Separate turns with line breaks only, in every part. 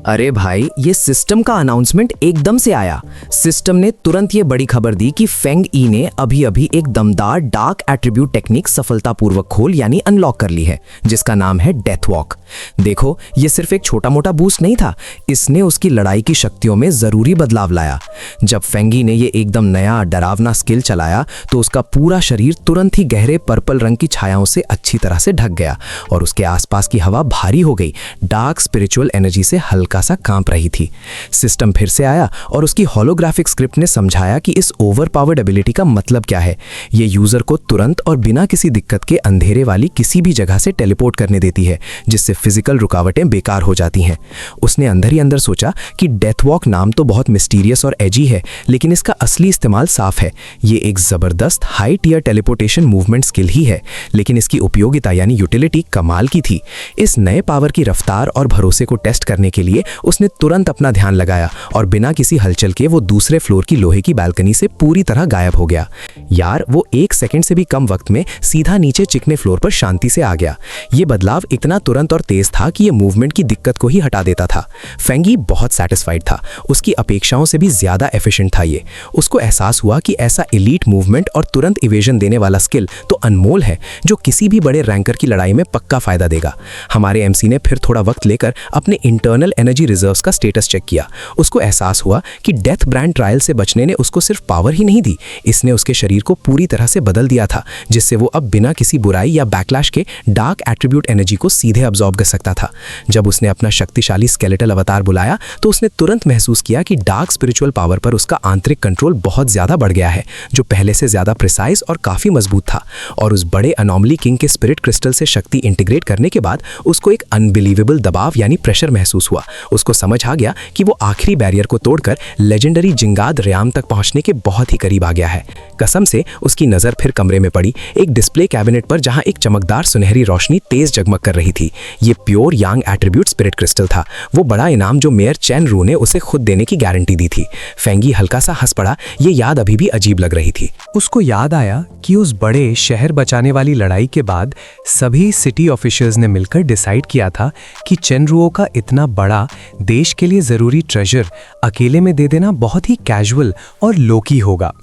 अरे भाई, ये सिस्टम का अनाउंसमेंट एकदम से आया। सिस्टम ने तुरंत ये बड़ी खबर दी कि फेंग ई ने अभी अभी एक दमदार डार्क एट्रीब्यूट टेक्निक सफलतापूर्वक खोल यानी अनलॉक कर ली है, जिसका नाम है डेथ वॉक। देखो, ये सिर्फ एक छोटा मोटा बूस्ट नहीं था, इसने उसकी लड़ाई की शक्तियों में जरूरी बदलाव लाया। जब फेंग ई ने ये एकदम नया डरावना स्किल चलाया तो उसका पूरा शरीर तुरंत ही गहरे पर्पल रंग की छायाओं से अच्छी तरह से ढक गया और उसके आसपास की हवा भारी हो गई, डार्क स्पिरिचुअल एनर्जी से हल्का सा कांप रही थी। सिस्टम फिर से आया और उसकी होलोग्राफिक स्क्रिप्ट ने समझाया कि इस ओवरपावर्ड एबिलिटी का मतलब क्या है। ये यूजर को तुरंत और बिना किसी दिक्कत के अंधेरे वाली किसी भी जगह से टेलीपोर्ट करने देती है, जिससे फिजिकल रुकावटें बेकार हो जाती हैं। उसने अंदर ही अंदर सोचा कि डेथ वॉक नाम तो बहुत मिस्टीरियस और एजी है, लेकिन इसका असली इस्तेमाल साफ है। ये एक जबरदस्त high tier teleportation movement skill ही है, लेकिन इसकी उपयोगिता यानी यूटिलिटी कमाल की थी। इस नए पावर की रफ्तार और भरोसे को टेस्ट करने के लिए उसने तुरंत अपना ध्यान लगाया और बिना किसी हलचल के वो दूसरे फ्लोर की लोहे की बालकनी से पूरी तरह गायब हो गया। यार, वो 1 सेकंड से भी कम वक्त में सीधा नीचे चिकने फ्लोर पर शांति से आ गया। ये बदलाव इतना तुरंत और तेज था कि ये मूवमेंट की दिक्कत को ही हटा देता था। फेंगी बहुत सैटिस्फाइड था, उसकी अपेक्षाओं से भी ज्यादा एफिशिएंट था ये। उसको एहसास हुआ कि ऐसा एलीट मूवमेंट और तुरंत इवेजन देने वाला स्किल तो अनमोल है, जो किसी भी बड़े रैंकर की लड़ाई में पक्का फायदा देगा। हमारे एमसी ने फिर थोड़ा वक्त लेकर अपने इंटरनल एनर्जी रिजर्व्स का स्टेटस चेक किया। उसको एहसास हुआ कि डेथ ब्रांड ट्रायल से बचने ने उसको सिर्फ पावर ही नहीं दी, इसने उसके शरीर को पूरी तरह से बदल दिया था, जिससे वो अब बिना किसी बुराई या बैकलैश के डार्क एट्रीब्यूट एनर्जी को सीधे अब्सॉर्ब कर सकता था। जब उसने अपना शक्तिशाली स्केलेटल अवतार बुलाया तो उसने तुरंत महसूस किया कि डार्क स्पिरिचुअल पावर पर उसका आंतरिक कंट्रोल बहुत ज्यादा बढ़ गया है, जो पहले से ज्यादा प्रिसाइज और काफी मजबूत था। और उस बड़े अनोमली किंग के स्पिरिट क्रिस्टल से शक्ति इंटीग्रेट करने के बाद उसको एक अनबिलीवेबल दबाव यानी प्रेशर महसूस हुआ। उसको समझ आ गया कि वो आखिरी बैरियर को तोड़कर लेजेंडरी जिंगाद रयाम तक पहुंचने के बहुत ही करीब आ गया है। कसम से उसकी नजर फिर कमरे में पड़ी, एक डिस्प्ले कैबिनेट पर, जहां एक चमकदार सुनहरी रोशनी तेज जगमग कर रही थी। ये प्योर यांग एट्रीब्यूट स्पिरिट क्रिस्टल था, वो बड़ा इनाम जो मेयर चैन रू ने उसे खुद देने की गारंटी दी थी। फेंगी हल्का सा हंस पड़ा, ये याद अभी भी अजीब लग रही थी।
उसको याद आया कि उस बड़े शहर बचाने वाली लड़ाई के बाद सभी सिटी ऑफिशियल्स ने मिलकर डिसाइड किया था कि चेनरुओ का इतना बड़ा देश के लिए जरूरी ट्रेजर अकेले में दे देना बहुत ही कैजुअल और लोकी होगा।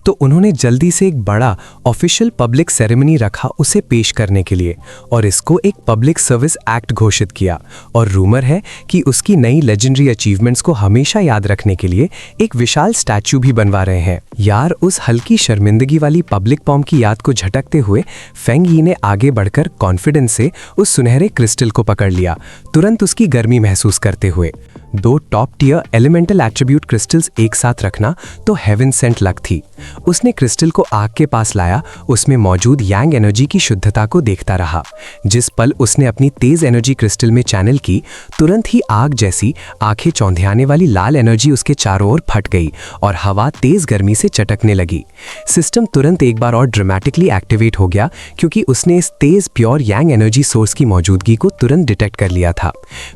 तो उन्होंने जल्दी से एक बड़ा ऑफिशियल पब्लिक सेरेमनी रखा उसे पेश करने के लिए, और इसको एक पब्लिक सर्विस एक्ट घोषित किया। और रूमर है कि उसकी नई लेजेंडरी अचीवमेंट्स को हमेशा याद रखने के लिए एक विशाल स्टैच्यू भी बनवा रहे हैं। यार, उस हल्की शर्मिंदगी वाली पब्लिक पॉम की याद को झटकते हुए फेंग यी ने आगे बढ़कर कॉन्फिडेंस से उस सुनहरे क्रिस्टल को पकड़ लिया, तुरंत उसकी गर्मी महसूस करते हुए। 2 top tier elemental attribute crystals एक साथ रखना तो हेवन सेंट लक थी। उसने क्रिस्टल को आग के पास लाया, उसमें मौजूद यांग एनर्जी की शुद्धता को देखता रहा। जिस पल उसने अपनी तेज एनर्जी क्रिस्टल में चैनल की, तुरंत ही आग जैसी आंखें चौंधियाने वाली लाल एनर्जी उसके चारों ओर फट गई और हवा तेज गर्मी से चटकने लगी। सिस्टम तुरंत एक बार और ड्रामेटिकली एक्टिवेट हो गया, क्योंकि उसने इस तेज प्योर यांग एनर्जी सोर्स की मौजूदगी को तुरंत डिटेक्ट कर लिया था।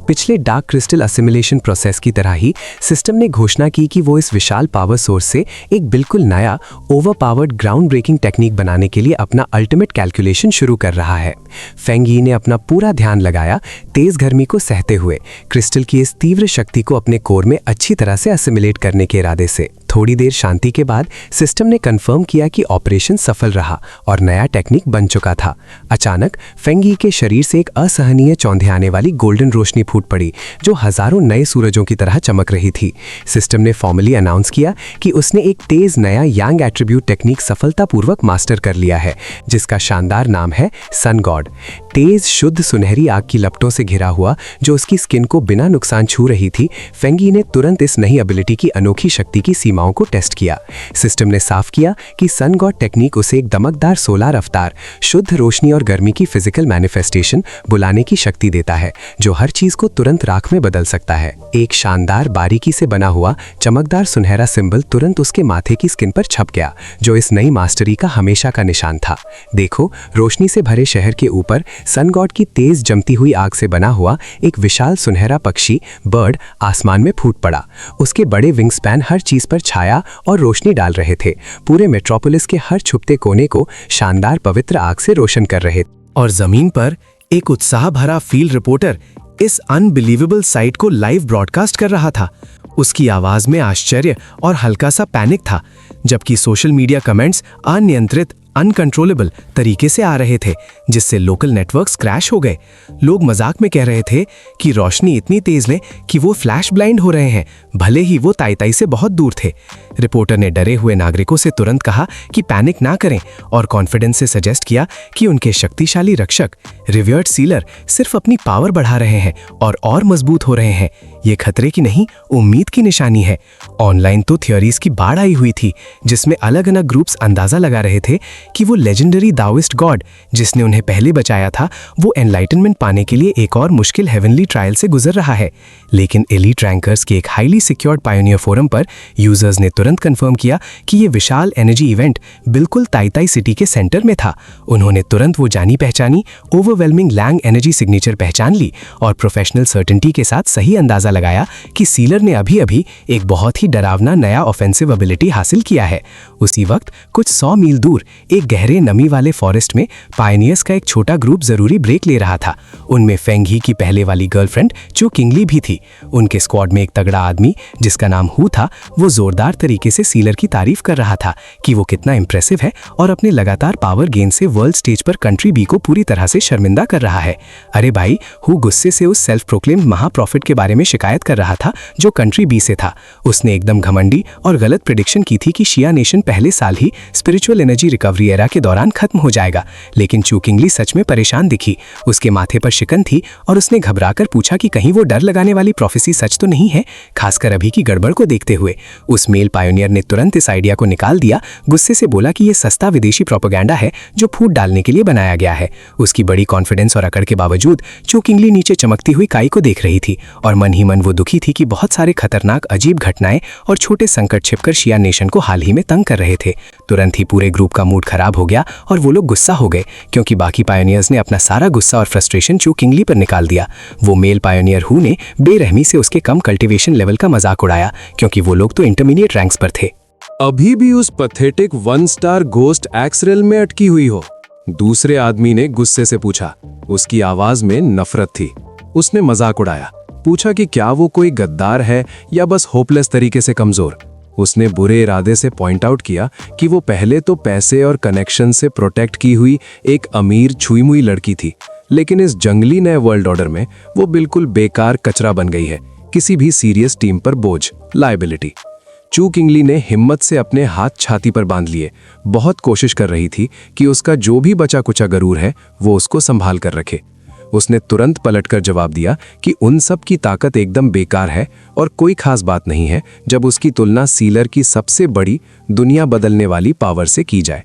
पिछले डार्क क्रिस्टल असिमुलेशन प्रोसेस की तरह ही सिस्टम ने घोषणा की कि वो इस विशाल पावर सोर्स से एक बिल्कुल नया ओवरपावर्ड ग्राउंड ब्रेकिंग टेक्निक बनाने के लिए अपना अल्टीमेट कैलकुलेशन शुरू कर रहा है। फेंग यी ने अपना पूरा ध्यान लगाया, तेज गर्मी को सहते हुए क्रिस्टल की इस तीव्र शक्ति को अपने कोर में अच्छी तरह से असिमुलेट करने के इरादे से। थोड़ी देर शांति के बाद सिस्टम ने कंफर्म किया कि ऑपरेशन सफल रहा और नया टेक्निक बन चुका था। अचानक फेंग यी के शरीर से एक असहनीय चौंधियाने वाली गोल्डन रोशनी फूट पड़ी, जो हजारों नए सूरजों की तरह चमक रही थी। सिस्टम ने फॉर्मली अनाउंस किया कि उसने एक तेज नया यांग एट्रीब्यूट टेक्निक सफलतापूर्वक मास्टर कर लिया है, जिसका शानदार नाम है सन गॉड। तेज शुद्ध सुनहरी आग की लपटों से घिरा हुआ, जो उसकी स्किन को बिना नुकसान छू रही थी, फेंग यी ने तुरंत इस नई एबिलिटी की अनोखी शक्ति की सीमाओं को टेस्ट किया। सिस्टम ने साफ किया कि सन गॉड टेक्निक उसे एक दमकदार सोलर रफ्तार, शुद्ध रोशनी और गर्मी की फिजिकल मैनिफेस्टेशन बुलाने की शक्ति देता है, जो हर चीज को तुरंत राख में बदल सकता है। एक शानदार बारीकी से बना हुआ चमकदार सुनहरा सिंबल तुरंत उसके माथे की स्किन पर छप गया, जो इस नई मास्टरी का हमेशा का निशान था। देखो, रोशनी से भरे शहर के ऊपर सन गॉड की तेज जमती हुई आग से बना हुआ एक विशाल सुनहरा पक्षी बर्ड आसमान में फूट पड़ा। उसके बड़े विंग स्पैन हर चीज पर छाया और रोशनी डाल रहे थे, पूरे मेट्रोपोलिस के हर छुपते कोने को शानदार पवित्र आग से रोशन कर रहे।
और जमीन पर एक उत्साह भरा फील्ड रिपोर्टर
इस अनबिलीवेबल साइट को लाइव ब्रॉडकास्ट कर रहा था। उसकी आवाज में आश्चर्य और हल्का सा पैनिक था, जबकि सोशल मीडिया कमेंट्स अनियंत्रित अनकंट्रोलेबल तरीके से आ रहे थे, जिससे लोकल नेटवर्क्स क्रैश हो गए। लोग मजाक में कह रहे थे कि रोशनी इतनी तेज है कि वो फ्लैश ब्लाइंड हो रहे हैं, भले ही वो ताई से बहुत दूर थे। रिपोर्टर ने डरे हुए नागरिकों से तुरंत कहा कि पैनिक ना करें और कॉन्फिडेंस से सजेस्ट किया कि उनके शक्तिशाली रक्षक रिवर्ड सीलर सिर्फ अपनी पावर बढ़ा रहे हैं और मजबूत हो रहे हैं। ये खतरे की नहीं, उम्मीद की निशानी है। ऑनलाइन तो थ्योरीज की बाढ़ आई हुई थी, जिसमें अलग अलग ग्रुप्स अंदाजा लगा रहे थे कि वो लेजेंडरी दाओइस्ट गॉड जिसने उन्हें पहले बचाया था, वो एनलाइटनमेंट पाने के लिए एक और मुश्किल हेवनली ट्रायल से गुजर रहा है। लेकिन एलीट रैंकर्स के एक हाईली सिक्योर्ड पायोनियर फोरम पर यूजर्स ने तुरंत कंफर्म किया कि ये विशाल एनर्जी इवेंट बिल्कुल ताई सिटी के सेंटर में था। उन्होंने तुरंत वो जानी पहचानी ओवरवेलमिंग लैंग एनर्जी सिग्नेचर पहचान ली और प्रोफेशनल सर्टेनिटी के साथ सही अंदाजा लगाया कि सीलर ने अभी अभी एक बहुत ही डरावना नया ऑफेंसिव एबिलिटी हासिल किया है। उसी वक्त कुछ 100 मील दूर एक गहरे नमी वाले फॉरेस्ट में पायनियर्स का एक छोटा ग्रुप जरूरी ब्रेक ले रहा था। उनमें फेंग ही की पहले वाली गर्लफ्रेंड चू किंगली भी थी। उनके स्क्वाड में एक तगड़ा आदमी जिसका नाम हु था, वो जोरदार तरीके से सीलर की तारीफ कर रहा था कि वो कितना इंप्रेसिव है और अपने लगातार पावर गेन से वर्ल्ड स्टेज पर कंट्री बी को पूरी तरह से शर्मिंदा कर रहा है। अरे भाई, हु गुस्से से उस सेल्फ प्रोक्लेम्ड महाप्रॉफिट के बारे में शिकायत कर रहा था जो कंट्री बी से था। उसने एकदम घमंडी और गलत प्रेडिक्शन की थी कि शिया नेशन पहले साल ही स्पिरिचुअल एनर्जी रिकवरी एरा के दौरान खत्म हो जाएगा। लेकिन चू किंगली सच में परेशान दिखी। उसके माथे पर शिकन थी और उसने घबराकर पूछा कि कहीं वो डर लगाने वाली प्रोफेसी सच तो नहीं है, खासकर अभी की गड़बड़ को देखते हुए। उस मेल पायोनियर ने तुरंत इस आइडिया को निकाल दिया, गुस्से से बोला कि ये सस्ता विदेशी प्रोपेगेंडा है जो फूट डालने के लिए बनाया गया है। उसकी बड़ी कॉन्फिडेंस और अकड़ के बावजूद चू किंगली नीचे चमकती हुई काई को देख रही थी और मन ही मन वो दुखी थी कि बहुत सारे खतरनाक अजीब घटनाएं और छोटे संकट छिपकर शिया नेशन को हाल ही में तंग कर रहे थे। तुरंत ही पूरे ग्रुप का मूड खराब हो गया और वो लोग गुस्सा हो गए, क्योंकि बाकी पायोनियर्स ने अपना सारा गुस्सा और फ्रस्ट्रेशन चू किंगली पर निकाल दिया। वो मेल पायोनियर हु ने बेरहमी से उसके कम कल्टीवेशन लेवल का मजाक उड़ाया, क्योंकि वो लोग तो इंटरमीडिएट रैंक्स पर थे।
अभी भी उस पैथेटिक 1 स्टार घोस्ट एक्सरेल में अटकी हुई हो? दूसरे आदमी ने गुस्से से पूछा। उसकी आवाज में नफरत थी। उसने मजाक उड़ाया, पूछा कि क्या वो कोई गद्दार है या बस होपलेस तरीके से कमजोर। उसने बुरे इरादे से पॉइंट आउट किया कि वो पहले तो पैसे और कनेक्शन से प्रोटेक्ट की हुई एक अमीर छुई मुई लड़की थी, लेकिन इस जंगली नए वर्ल्ड ऑर्डर में वो बिल्कुल बेकार कचरा बन गई है, किसी भी सीरियस टीम पर बोझ, लायबिलिटी। चू किंगली ने हिम्मत से अपने हाथ छाती पर बांध लिए। बहुत कोशिश कर रही थी कि उसका जो भी बचा कुचा गरूर है वो उसको संभाल कर रखे। उसने तुरंत पलटकर जवाब दिया कि उन सब की ताकत एकदम बेकार है और कोई खास बात नहीं है जब उसकी तुलना सीलर की सबसे बड़ी दुनिया बदलने वाली पावर से की जाए।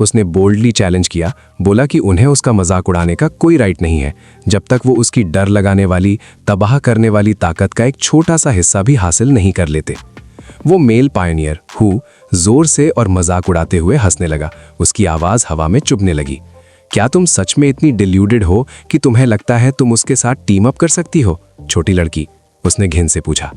उसने बोल्डली चैलेंज किया, बोला कि उन्हें उसका मजाक उड़ाने का कोई राइट नहीं है जब तक वो उसकी डर लगाने वाली, तबाह करने वाली ताकत का एक छोटा सा हिस्सा भी हासिल नहीं कर लेते। वो मेल पायोनियर हु जोर से और मजाक उड़ाते हुए हंसने लगा। उसकी आवाज हवा में चुभने लगी। क्या तुम सच में इतनी डिल्यूडेड हो कि तुम्हें लगता है तुम उसके साथ टीम अप कर सकती हो, छोटी लड़की? उसने घिन से पूछा।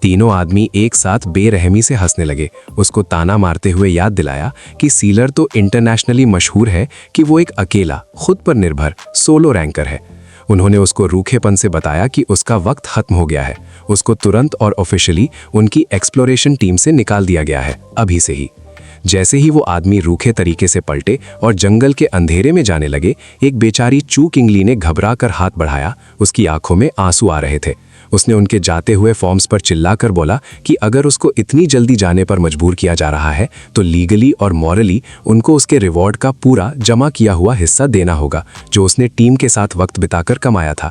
तीनों आदमी एक साथ बेरहमी से हंसने लगे। उसको ताना मारते हुए याद दिलाया कि सीलर तो इंटरनेशनली मशहूर है कि वो एक अकेला, खुद पर निर्भर सोलो रैंकर है। उन्होंने उसको रूखेपन से बताया कि उसका वक्त खत्म हो गया है। उसको तुरंत और ऑफिशियली उनकी एक्सप्लोरेशन टीम से निकाल दिया गया है, अभी से ही। जैसे ही वो आदमी रूखे तरीके से पलटे और जंगल के अंधेरे में जाने लगे, एक बेचारी चू किंगली ने घबरा कर हाथ बढ़ाया। उसकी आंखों में आंसू आ रहे थे। उसने उनके जाते हुए फॉर्म्स पर चिल्लाकर बोला कि अगर उसको इतनी जल्दी जाने पर मजबूर किया जा रहा है तो लीगली और मॉरली उनको उसके रिवॉर्ड का पूरा जमा किया हुआ हिस्सा देना होगा जो उसने टीम के साथ वक्त बिताकर कमाया था।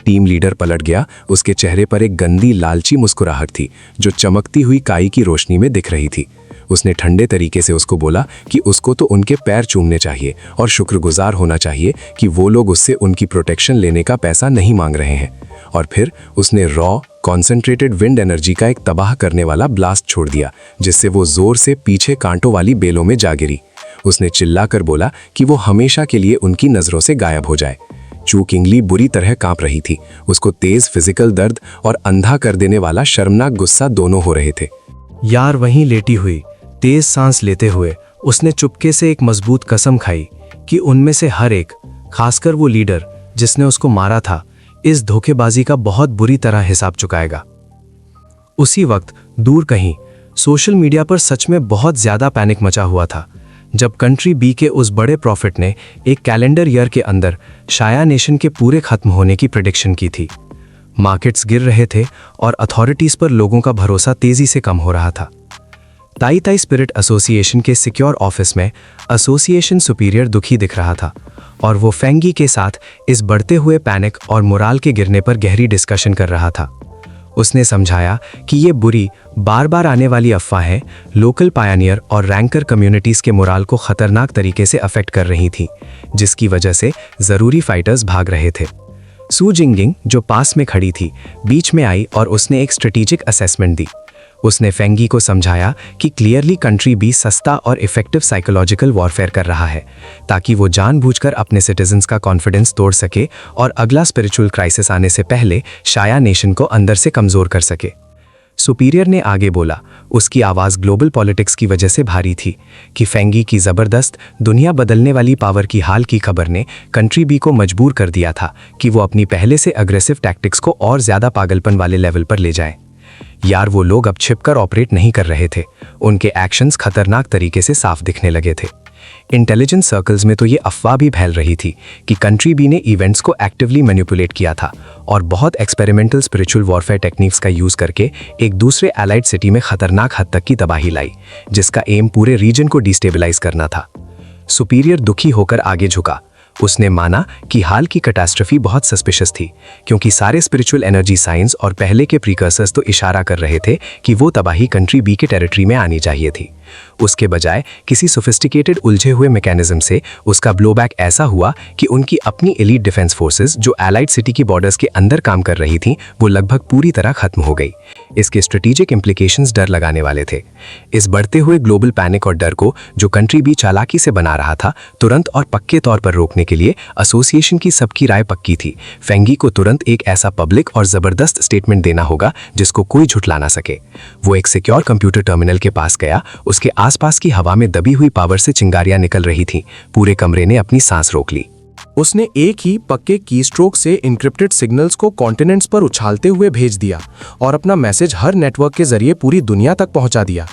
टीम लीडर पलट गया। उसके चेहरे पर एक गंदी लालची मुस्कुराहट थी जो चमकती हुई काई की रोशनी में दिख रही थी। उसने ठंडे तरीके से उसको बोला कि उसको तो उनके पैर चूमने चाहिए और शुक्रगुजार होना चाहिए कि वो लोग उससे उनकी प्रोटेक्शन लेने का पैसा नहीं मांग रहे हैं। और फिर उसने रॉ कॉन्सेंट्रेटेड विंड एनर्जी का एक तबाह करने वाला ब्लास्ट छोड़ दिया, जिससे वो जोर से पीछे कांटों वाली बेलों में जा गिरी। उसने चिल्लाकर बोला कि वो हमेशा के लिए उनकी नजरों से गायब हो जाए। चू किंगली बुरी तरह कांप रही थी। उसको तेज फिजिकल दर्द और अंधा कर देने वाला शर्मनाक गुस्सा दोनों हो रहे थे।
यार वहीं लेटी हुई तेज सांस लेते हुए उसने चुपके से एक मजबूत कसम खाई कि उनमें से हर एक, खासकर वो लीडर जिसने उसको मारा था, इस धोखेबाजी का बहुत बुरी तरह हिसाब चुकाएगा। उसी वक्त दूर कहीं सोशल मीडिया पर सच में बहुत ज्यादा पैनिक मचा हुआ था जब कंट्री बी के उस बड़े प्रॉफिट ने एक कैलेंडर ईयर के अंदर शाया नेशन के पूरे खत्म होने की प्रेडिक्शन की थी। मार्केट्स गिर रहे थे और अथॉरिटीज पर लोगों का भरोसा तेजी से कम हो रहा था। ताई ताई स्पिरिट एसोसिएशन के सिक्योर ऑफिस में एसोसिएशन सुपीरियर दुखी दिख रहा था और वो फेंगी के साथ इस बढ़ते हुए पैनिक और मोराल के गिरने पर गहरी डिस्कशन कर रहा था। उसने समझाया कि ये बुरी बार बार आने वाली अफवाहें लोकल पायनियर और रैंकर कम्युनिटीज के मोराल को खतरनाक तरीके से अफेक्ट कर रही थीं, जिसकी वजह से जरूरी फाइटर्स भाग रहे थे। सू जिंगिंग जो पास में खड़ी थी बीच में आई और उसने एक स्ट्रेटेजिक असेसमेंट दी। उसने फेंगी को समझाया कि क्लियरली कंट्री बी सस्ता और इफेक्टिव साइकोलॉजिकल वॉरफेयर कर रहा है ताकि वो जानबूझकर अपने सिटीजन्स का कॉन्फिडेंस तोड़ सके और अगला स्पिरिचुअल क्राइसिस आने से पहले शाया नेशन को अंदर से कमजोर कर सके। सुपीरियर ने आगे बोला, उसकी आवाज़ ग्लोबल पॉलिटिक्स की वजह से भारी थी कि फेंगी की ज़बरदस्त दुनिया बदलने वाली पावर की हाल की खबर ने कंट्री बी को मजबूर कर दिया था कि वो अपनी पहले से अग्रेसिव टैक्टिक्स को और ज़्यादा पागलपन वाले लेवल पर ले जाए। यार वो लोग अब छिपकर ऑपरेट नहीं कर रहे थे, उनके एक्शंस खतरनाक तरीके से साफ दिखने लगे थे। इंटेलिजेंस सर्कल्स में तो ये अफवाह भी फैल रही थी कि कंट्री बी ने इवेंट्स को एक्टिवली मैनिपुलेट किया था और बहुत एक्सपेरिमेंटल स्पिरिचुअल वॉरफेयर टेक्निक्स का यूज करके एक दूसरे एलाइड सिटी में खतरनाक हद तक की तबाही लाई, जिसका एम पूरे रीजन को डिस्टेबलाइज करना था। सुपीरियर दुखी होकर आगे झुका। उसने माना कि हाल की कैटास्ट्रफी बहुत सस्पिशियस थी क्योंकि सारे स्पिरिचुअल एनर्जी साइंस और पहले के प्रीकर्सर्स तो इशारा कर रहे थे कि वो तबाही कंट्री बी के टेरिटरी में आनी चाहिए थी। उसके बजाय किसी सोफिस्टिकेटेड उलझे हुए मैकेनिज्म से उसका ब्लोबैक ऐसा हुआ कि उनकी अपनी एलीट डिफेंस फोर्सेस जो एलाइड सिटी की बॉर्डर्स के अंदर काम कर रही थीं वो लगभग पूरी तरह खत्म हो गई। इसके स्ट्रेटेजिक इंप्लीकेशंस डर लगाने वाले थे। इस बढ़ते हुए ग्लोबल पैनिक और डर को जो कंट्री बी चालाकी से बना रहा था तुरंत और पक्के तौर पर रोकने के लिए एसोसिएशन की सबकी राय पक्की थी। फेंगी को तुरंत एक ऐसा पब्लिक और जबरदस्त स्टेटमेंट देना होगा जिसको कोई झुठला ना सके। वो एक सिक्योर कंप्यूटर टर्मिनल के पास गया। उसके आसपास की हवा में दबी हुई पावर से चिंगारियां निकल रही थीं। पूरे कमरे ने अपनी सांस रोक ली।
उसने एक ही पक्के कीस्ट्रोक से इनक्रिप्टेड सिग्नल्स को कॉन्टिनेंट्स पर उछालते हुए भेज दिया और अपना मैसेज हर नेटवर्क के जरिए पूरी दुनिया तक पहुंचा दिया।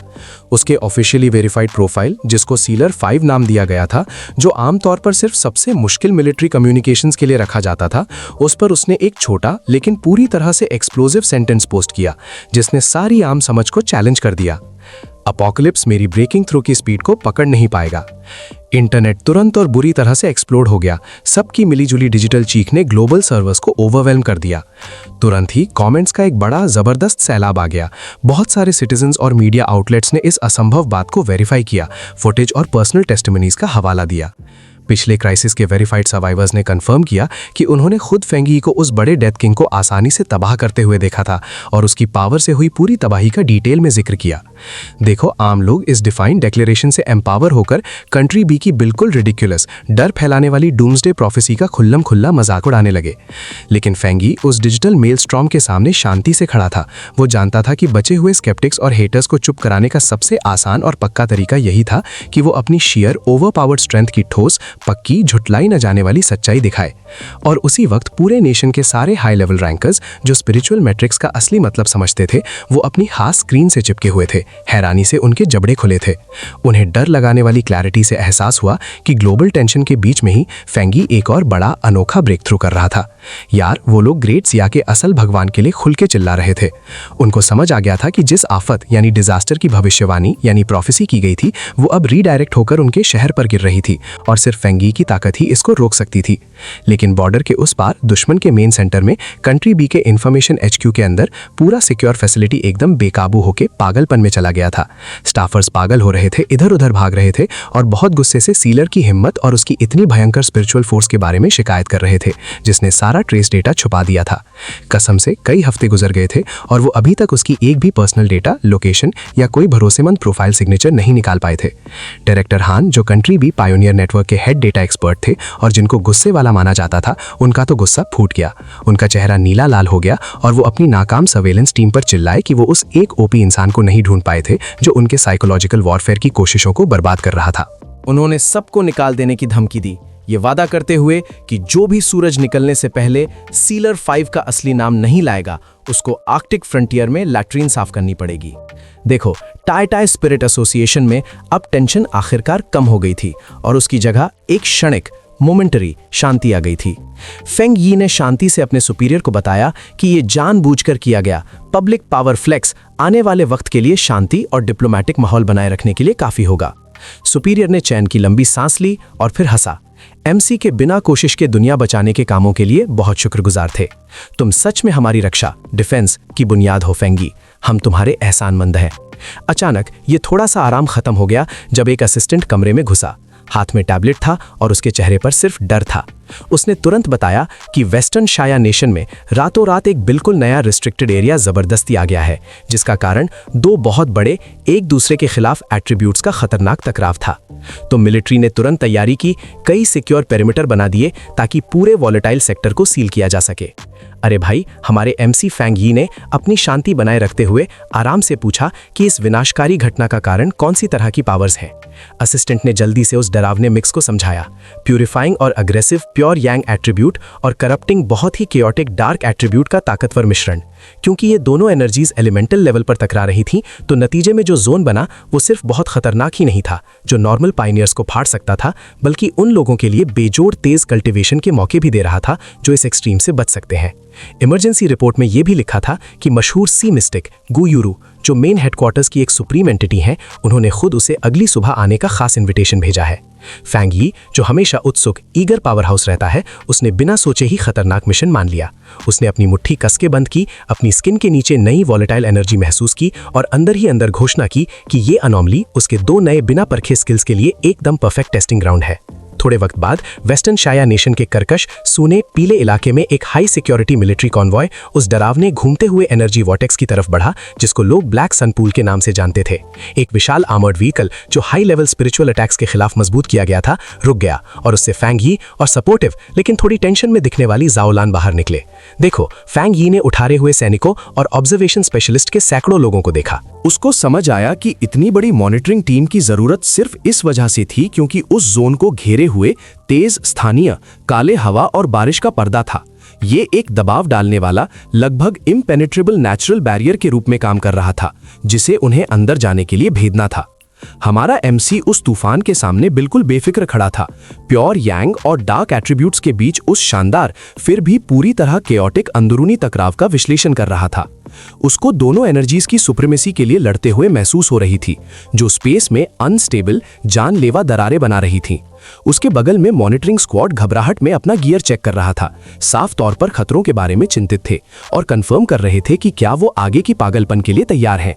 उसके ऑफिशियली वेरीफाइड प्रोफाइल, जिसको सीलर 5 नाम दिया गया था, जो आमतौर पर सिर्फ सबसे मुश्किल मिलिट्री कम्युनिकेशंस के लिए रखा जाता था, उस पर उसने एक छोटा लेकिन पूरी तरह से एक्सप्लोजिव सेंटेंस पोस्ट किया जिसने सारी आम समझ को चैलेंज कर दिया। अपोकलिप्स मेरी ब्रेकिंग थ्रू की स्पीड को पकड़ नहीं पाएगा। इंटरनेट तुरंत और बुरी तरह से एक्सप्लोड हो गया। सबकी मिलीजुली डिजिटल चीख ने ग्लोबल सर्वर्स को ओवरवेल्म कर दिया। तुरंत ही कमेंट्स का एक बड़ा जबरदस्त सैलाब आ गया। बहुत सारे सिटीजन्स और मीडिया आउटलेट्स ने इस असंभव बात को वेरीफाई किया, फुटेज और पर्सनल टेस्टिमनीज का हवाला दिया। पिछले क्राइसिस के वेरीफाइड सर्वाइवर्स ने कंफर्म किया कि उन्होंने खुद फेंगी को उस बड़े डेथ किंग को आसानी से तबाह करते हुए देखा था और उसकी पावर से हुई पूरी तबाही का डिटेल में जिक्र किया। देखो, आम लोग इस डिफाइंड डिक्लेरेशन से एम्पावर होकर कंट्री बी की बिल्कुल रिडिकुलस, डर फैलाने वाली डूम्सडे प्रोफेसी का खुल्लम खुल्ला मजाक उड़ाने लगे। लेकिन फेंगी उस डिजिटल मेलस्ट्रॉम के सामने शांति से खड़ा था। वो जानता था कि बचे हुए स्केप्टिक्स और हेटर्स को चुप कराने का सबसे आसान और पक्का तरीका यही था कि वो अपनी शेयर ओवरपावर्ड स्ट्रेंथ की ठोस, पक्की, झुटलाई न जाने वाली सच्चाई दिखाए। और उसी वक्त पूरे नेशन के सारे हाई लेवल रैंकर्स जो स्पिरिचुअल मैट्रिक्स का असली मतलब समझते थे, वो अपनी हाथ स्क्रीन से चिपके हुए थे। हैरानी से उनके जबड़े खुले थे। उन्हें डर लगाने वाली क्लैरिटी से एहसास हुआ कि ग्लोबल टेंशन के बीच में ही फेंगी एक और बड़ा अनोखा ब्रेक थ्रू कर रहा था। यार, वो लोग ग्रेट सिया के असल भगवान के लिए खुल के चिल्ला रहे थे। उनको समझ आ गया था कि जिस आफत यानी डिजास्टर की भविष्यवाणी यानी प्रोफेसी की गई थी, वो अब रीडायरेक्ट होकर उनके शहर पर गिर रही थी और सिर्फ फेंगी की ताकत ही इसको रोक सकती थी। लेकिन बॉर्डर के उस पार दुश्मन के मेन सेंटर में कंट्री बी के इंफॉर्मेशन HQ के अंदर पूरा सिक्योर फैसिलिटी एकदम बेकाबू होकर पागलपन में चला गया था। स्टाफर्स पागल हो रहे थे, इधर उधर भाग रहे थे और बहुत गुस्से से सीलर की हिम्मत और उसकी इतनी भयंकर स्पिरिचुअल फोर्स के बारे में शिकायत कर रहे थे जिसने सारा ट्रेस डेटा छुपा दिया था। कसम से कई हफ्ते गुजर गए थे और वो अभी तक उसकी एक भी पर्सनल डेटा, लोकेशन या कोई भरोसेमंद प्रोफाइल सिग्नेचर नहीं निकाल पाए थे। डायरेक्टर हान, जो कंट्री बी पायोनियर नेटवर्क के हेड डेटा एक्सपर्ट थे और जिनको गुस्से वाला माना जाता था, उनका तो गुस्सा फूट गया। उनका चेहरा नीला लाल हो गया और वो अपनी नाकाम सर्वेलेंस टीम पर चिल्लाए कि वो उस एक ओपी इंसान को नहीं ढूंढ पाए थे जो उनके साइकोलॉजिकल वॉरफेयर की कोशिशों को बर्बाद कर रहा था।
उन्होंने सबको निकाल देने की धमकी दी
ये वादा करते हुए कि जो भी सूरज निकलने से पहले सीलर 5 का असली नाम नहीं लाएगा, उसको आर्कटिक फ्रंटियर में लैट्रीन साफ करनी पड़ेगी। देखो, टाई टाई स्पिरिट एसोसिएशन में अब टेंशन आखिरकार कम हो गई थी और उसकी जगह एक क्षणिक मोमेंटरी शांति आ गई थी। फेंग यी ने शांति से अपने सुपीरियर को बताया कि ये जानबूझकर किया गया पब्लिक पावर फ्लेक्स आने वाले वक्त के लिए शांति और डिप्लोमेटिक माहौल बनाए रखने के लिए काफी होगा। सुपीरियर ने चैन की लंबी सांस ली और फिर हंसा। एमसी के बिना कोशिश के दुनिया बचाने के कामों के लिए बहुत शुक्रगुजार थे। तुम सच में हमारी रक्षा, डिफेंस की बुनियाद हो फेंगी। हम तुम्हारे एहसानमंद हैं। अचानक ये थोड़ा सा आराम खत्म हो गया जब एक असिस्टेंट कमरे में घुसा। हाथ में टैबलेट था और उसके चेहरे पर सिर्फ डर था। उसने तुरंत बताया कि वेस्टर्न शाया नेशन में रातों रात एक बिल्कुल नया रिस्ट्रिक्टेड एरिया जबरदस्ती आ गया है, जिसका कारण दो बहुत बड़े एक दूसरे के खिलाफ एट्रीब्यूट्स का खतरनाक टकराव था। तो मिलिट्री ने तुरंत तैयारी की, कई सिक्योर पेरिमीटर बना दिए ताकि पूरे वॉलेटाइल सेक्टर को सील किया जा सके। अरे भाई, हमारे एमसी फेंग यी ने अपनी शांति बनाए रखते हुए आराम से पूछा कि इस विनाशकारी घटना का कारण कौन सी तरह की पावर्स हैं। असिस्टेंट ने जल्दी से उस डरावने मिक्स को समझाया, प्यूरिफाइंग और अग्रेसिव प्योर यांग एट्रीब्यूट और करप्टिंग बहुत ही केओटिक डार्क एट्रीब्यूट का ताकतवर मिश्रण। क्योंकि ये दोनों एनर्जीज एलिमेंटल लेवल पर टकरा रही थी, तो नतीजे में जो जोन बना वो सिर्फ बहुत खतरनाक ही नहीं था जो नॉर्मल पायनियर्स को फाड़ सकता था, बल्कि उन लोगों के लिए बेजोड़ तेज कल्टीवेशन के मौके भी दे रहा था जो इस एक्सट्रीम से बच सकते हैं। इमरजेंसी रिपोर्ट में यह भी लिखा था कि मशहूर सी मिस्टिक गुयुरू, जो मेन हेडक्वार्टर्स की एक सुप्रीम एंटिटी हैं, उन्होंने खुद उसे अगली सुबह आने का खास इनविटेशन भेजा है। फेंग यी, जो हमेशा उत्सुक ईगर पावर हाउस रहता है, उसने बिना सोचे ही खतरनाक मिशन मान लिया। उसने अपनी मुट्ठी कस के बंद की, अपनी स्किन के नीचे नई वॉलेटाइल एनर्जी महसूस की और अंदर ही अंदर घोषणा की कि ये अनोमली उसके दो नए बिना परखे स्किल्स के लिए एकदम परफेक्ट टेस्टिंग ग्राउंड है। थोड़े वक्त बाद वेस्टर्न शाया नेशन के कर्कश सूने पीले इलाके में एक हाई सिक्योरिटी मिलिट्री कॉन्वॉय उस डरावने घूमते हुए एनर्जी वॉटेक्स की तरफ बढ़ा जिसको लोग ब्लैक सनपूल के नाम से जानते थे। एक विशाल आर्मर्ड व्हीकल जो हाई लेवल स्पिरिचुअल अटैक्स के खिलाफ मजबूत किया गया था, रुक गया और उससे फेंग यी और सपोर्टिव लेकिन थोड़ी टेंशन में दिखने वाली जाओ लान बाहर निकले। देखो, फेंग यी ने उठारे हुए सैनिकों और ऑब्जर्वेशन स्पेशलिस्ट के सैकड़ों लोगों को देखा।
उसको समझ आया कि इतनी बड़ी मॉनिटरिंग टीम की जरूरत सिर्फ इस वजह से थी क्योंकि उस जोन को घेरे हुए तेज स्थानीय काले हवा और बारिश का पर्दा था। ये एक दबाव डालने वाला लगभग इम्पेनेट्रेबल नेचुरल बैरियर के रूप में काम कर रहा था, जिसे उन्हें अंदर जाने के लिए भेदना था। हमारा एमसी उस तूफान के सामने बिल्कुल बेफिक्र खड़ा था, प्योर यांग और डार्क एट्रीब्यूट्स के बीच उस शानदार फिर भी पूरी तरह केओटिक अंदरूनी टकराव का विश्लेषण कर रहा था। उसको दोनों एनर्जीज की सुप्रीमेसी के लिए लड़ते हुए महसूस हो रही थी, जो स्पेस में अनस्टेबल जानलेवा दरारें बना रही थी। उसके बगल में मॉनिटरिंग स्क्वाड घबराहट में अपना गियर चेक कर रहा था, साफ तौर पर खतरों के बारे में चिंतित थे और कंफर्म कर रहे थे कि क्या वो आगे की पागलपन के लिए तैयार हैं।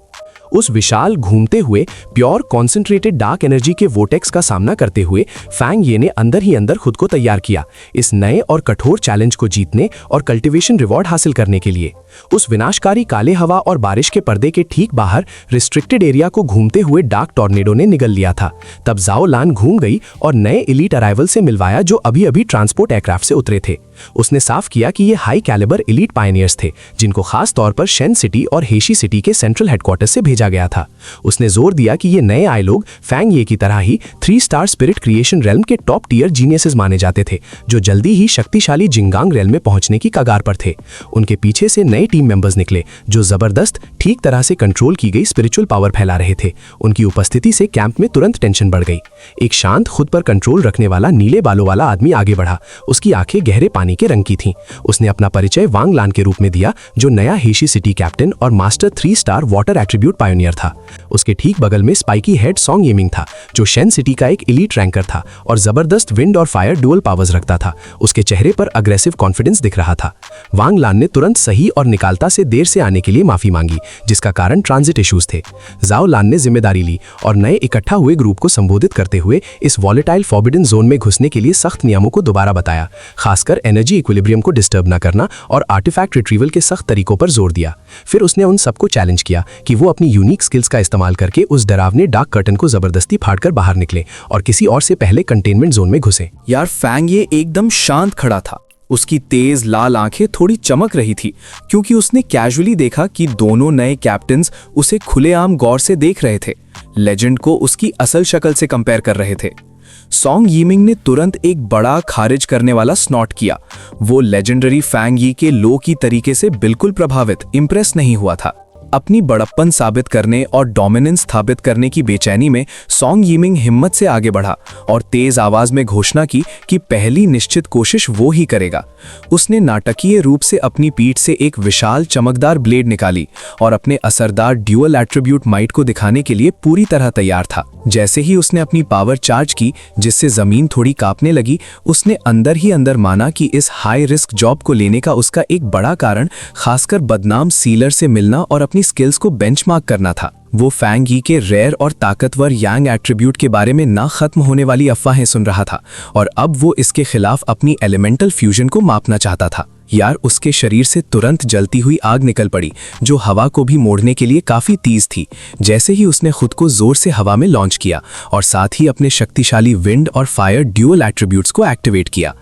उस विशाल घूमते हुए प्योर कॉन्सेंट्रेटेड डार्क एनर्जी के वोटेक्स का सामना करते हुए फेंग ये ने अंदर ही अंदर खुद को तैयार किया इस नए और कठोर चैलेंज को जीतने और कल्टीवेशन रिवॉर्ड हासिल करने के लिए। उस विनाशकारी काले हवा और बारिश के पर्दे के ठीक बाहर रिस्ट्रिक्टेड एरिया को घूमते हुए डार्क टॉर्नेडो ने निगल लिया था। तब जाओ लान घूम गई और नए एलीट अराइवल से मिलवाया जो अभी अभी ट्रांसपोर्ट एयरक्राफ्ट से उतरे थे। उसने साफ किया कि ये हाई कैलिबर एलीट पायनियर्स थे जिनको खास तौर पर शेन सिटी और हेशी सिटी के सेंट्रल हेडक्वार्टर से भेजा गया था। उसने जोर दिया कि ये नए आए लोग फेंग ये की तरह ही 3 स्टार स्पिरिट क्रिएशन रेल्म के टॉप टियर जीनियसेस माने जाते थे, जो जल्दी ही शक्तिशाली जिंगांग रेल्म में पहुंचने की कगार पर थे। उनके पीछे से नए टीम मेंबर्स निकले जो जबरदस्त ठीक तरह से कंट्रोल की गई स्पिरिचुअल पावर फैला रहे थे। उनकी उपस्थिति से कैंप में तुरंत टेंशन बढ़ गई। एक शांत, खुद पर कंट्रोल रखने वाला नीले बालों वाला आदमी आगे बढ़ा। उसकी आंखें गहरे पानी के रंग की थीं। उसने अपना परिचय वांग लान के रूप में दिया, जो नया हेशी सिटी कैप्टन और master 3 star water attribute pioneer था। उसके ठीक बगल में स्पाइकी हेड सॉन्ग येमिंग था, जो शेन सिटी का एक एलीट रैंकर था और जबरदस्त विंड और फायर डुअल पावर्स रखता था। उसके चेहरे पर अग्रेसिव कॉन्फिडेंस दिख रहा था। वांग लान ने तुरंत सही और निकालता से देर से आने के लिए माफी मांगी, जिसका कारण ट्रांजिट इश्यूज थे। जाओ लान ने जिम्मेदारी ली और नए इकट्ठा हुए ग्रुप को संबोधित करते हुए इस वॉलेटाइल फॉरबिडन जोन में घुसने के लिए सख्त नियमों को दोबारा बताया, खासकर एनर्जी इक्विलिब्रियम को डिस्टर्ब न करना और आर्टिफैक्ट रिट्रीवल के सख्त तरीकों पर जोर दिया। फिर उसने उन सबको चैलेंज किया कि वो अपनी यूनिक स्किल्स का इस्तेमाल करके उस डरावने डार्क कर्टन को जबरदस्ती फाड़कर बाहर निकले और किसी और से पहले कंटेनमेंट जोन में घुसे। यार, फेंग ये एकदम शांत खड़ा था। उसकी तेज लाल आंखें थोड़ी चमक रही थी क्योंकि उसने कैजुअली देखा कि दोनों नए कैप्टन्स उसे खुलेआम गौर से देख रहे थे, लेजेंड को उसकी असल शक्ल से कंपेयर कर रहे थे।
सॉन्ग यीमिंग ने तुरंत एक बड़ा खारिज करने वाला स्नॉट किया। वो लेजेंडरी फैंग यी के लो की तरीके से बिल्कुल प्रभावित, इम्प्रेस नहीं हुआ था। अपनी बड़प्पन साबित करने और डोमिनेंस स्थापित करने की बेचैनी में सॉन्ग यीमिंग हिम्मत से आगे बढ़ा और तेज आवाज में घोषणा की कि पहली निश्चित कोशिश वो ही करेगा। उसने नाटकीय रूप से अपनी पीठ से एक विशाल चमकदार ब्लेड निकाली और अपने असरदार ड्यूअल एट्रीब्यूट माइट को दिखाने के लिए पूरी तरह तैयार था। जैसे ही उसने अपनी पावर चार्ज की, जिससे जमीन थोड़ी कांपने लगी, उसने अंदर ही अंदर माना कि इस हाई रिस्क जॉब को लेने का उसका एक बड़ा कारण खासकर बदनाम सीलर से मिलना और अपनी स्किल्स को बेंचमार्क करना था। वो फैंग यी के रेयर और ताकतवर यांग एट्रीब्यूट के बारे में ना खत्म होने वाली अफवाहें सुन रहा था और अब वो इसके खिलाफ अपनी एलिमेंटल फ्यूजन को मापना चाहता था। यार, उसके शरीर से तुरंत जलती हुई आग निकल पड़ी जो हवा को भी मोड़ने के लिए काफी तेज थी। जैसे ही उसने खुद को जोर से हवा में लॉन्च किया और साथ ही अपने शक्तिशाली विंड और फायर ड्यूअल एट्रीब्यूट्स को एक्टिवेट किया,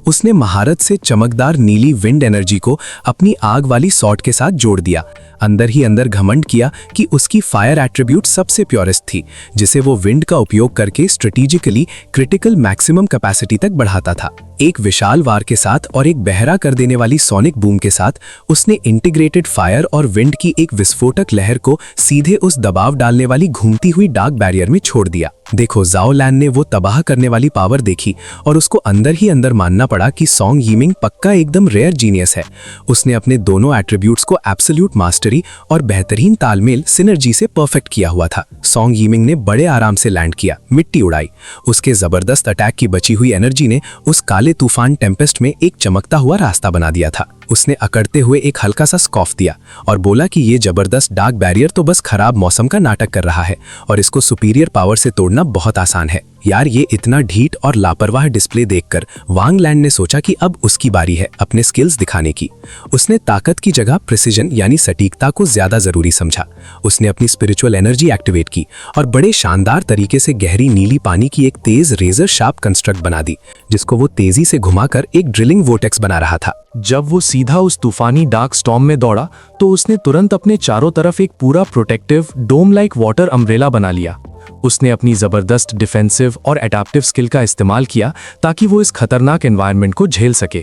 उसने महारत से चमकदार नीली विंड एनर्जी को अपनी आग वाली सॉर्ड के साथ जोड़ दिया। अंदर ही अंदर घमंड किया कि उसकी फायर एट्रीब्यूट सबसे प्योरेस्ट थी, जिसे वो विंड का उपयोग करके स्ट्रेटेजिकली क्रिटिकल मैक्सिमम कैपेसिटी तक बढ़ाता था। एक विशाल वार के साथ और एक बहरा कर देने वाली सोनिक बूम के साथ उसने इंटीग्रेटेड फायर और विंड की एक विस्फोटक लहर को सीधे उस दबाव डालने वाली घूमती हुई डार्क बैरियर में छोड़ दिया। देखो, जाओ लैन ने वो तबाह करने वाली पावर देखी और उसको अंदर ही अंदर मानना पड़ा कि सॉन्ग यीमिंग पक्का एकदम रेयर जीनियस है। उसने अपने दोनों एट्रीब्यूट्स को एब्सोल्यूट मास्टरी और बेहतरीन तालमेल सिनर्जी से परफेक्ट किया हुआ था। सॉन्ग यीमिंग ने बड़े आराम से लैंड किया, मिट्टी उड़ाई। उसके जबरदस्त अटैक की बची हुई एनर्जी ने उस काले तूफान टेम्पेस्ट में एक चमकता हुआ रास्ता बना दिया था। उसने अकड़ते हुए एक हल्का सा स्कॉफ दिया और बोला कि ये जबरदस्त डार्क बैरियर तो बस खराब मौसम का नाटक कर रहा है और इसको सुपीरियर पावर से तोड़ना बहुत आसान है। यार, ये इतना ढीठ और लापरवाह डिस्प्ले देखकर वांग लैंड ने सोचा कि अब उसकी बारी है अपने स्किल्स दिखाने की। उसने ताकत की जगह प्रिसिजन यानी सटीकता को ज्यादा जरूरी समझा। उसने अपनी स्पिरिचुअल एनर्जी एक्टिवेट की और बड़े शानदार तरीके से गहरी नीली पानी की एक तेज रेजर शार्प कंस्ट्रक्ट बना दी, जिसको वो तेजी से घुमाकर एक ड्रिलिंग वोर्टेक्स बना रहा था।
जब वो सीधा उस तूफानी डार्क स्टॉर्म में दौड़ा तो उसने तुरंत अपने चारों तरफ एक पूरा प्रोटेक्टिव डोम लाइक वाटर अम्ब्रेला बना लिया। उसने अपनी जबरदस्त डिफेंसिव और एडाप्टिव स्किल का इस्तेमाल किया ताकि वो इस खतरनाक एनवायरनमेंट को झेल सके।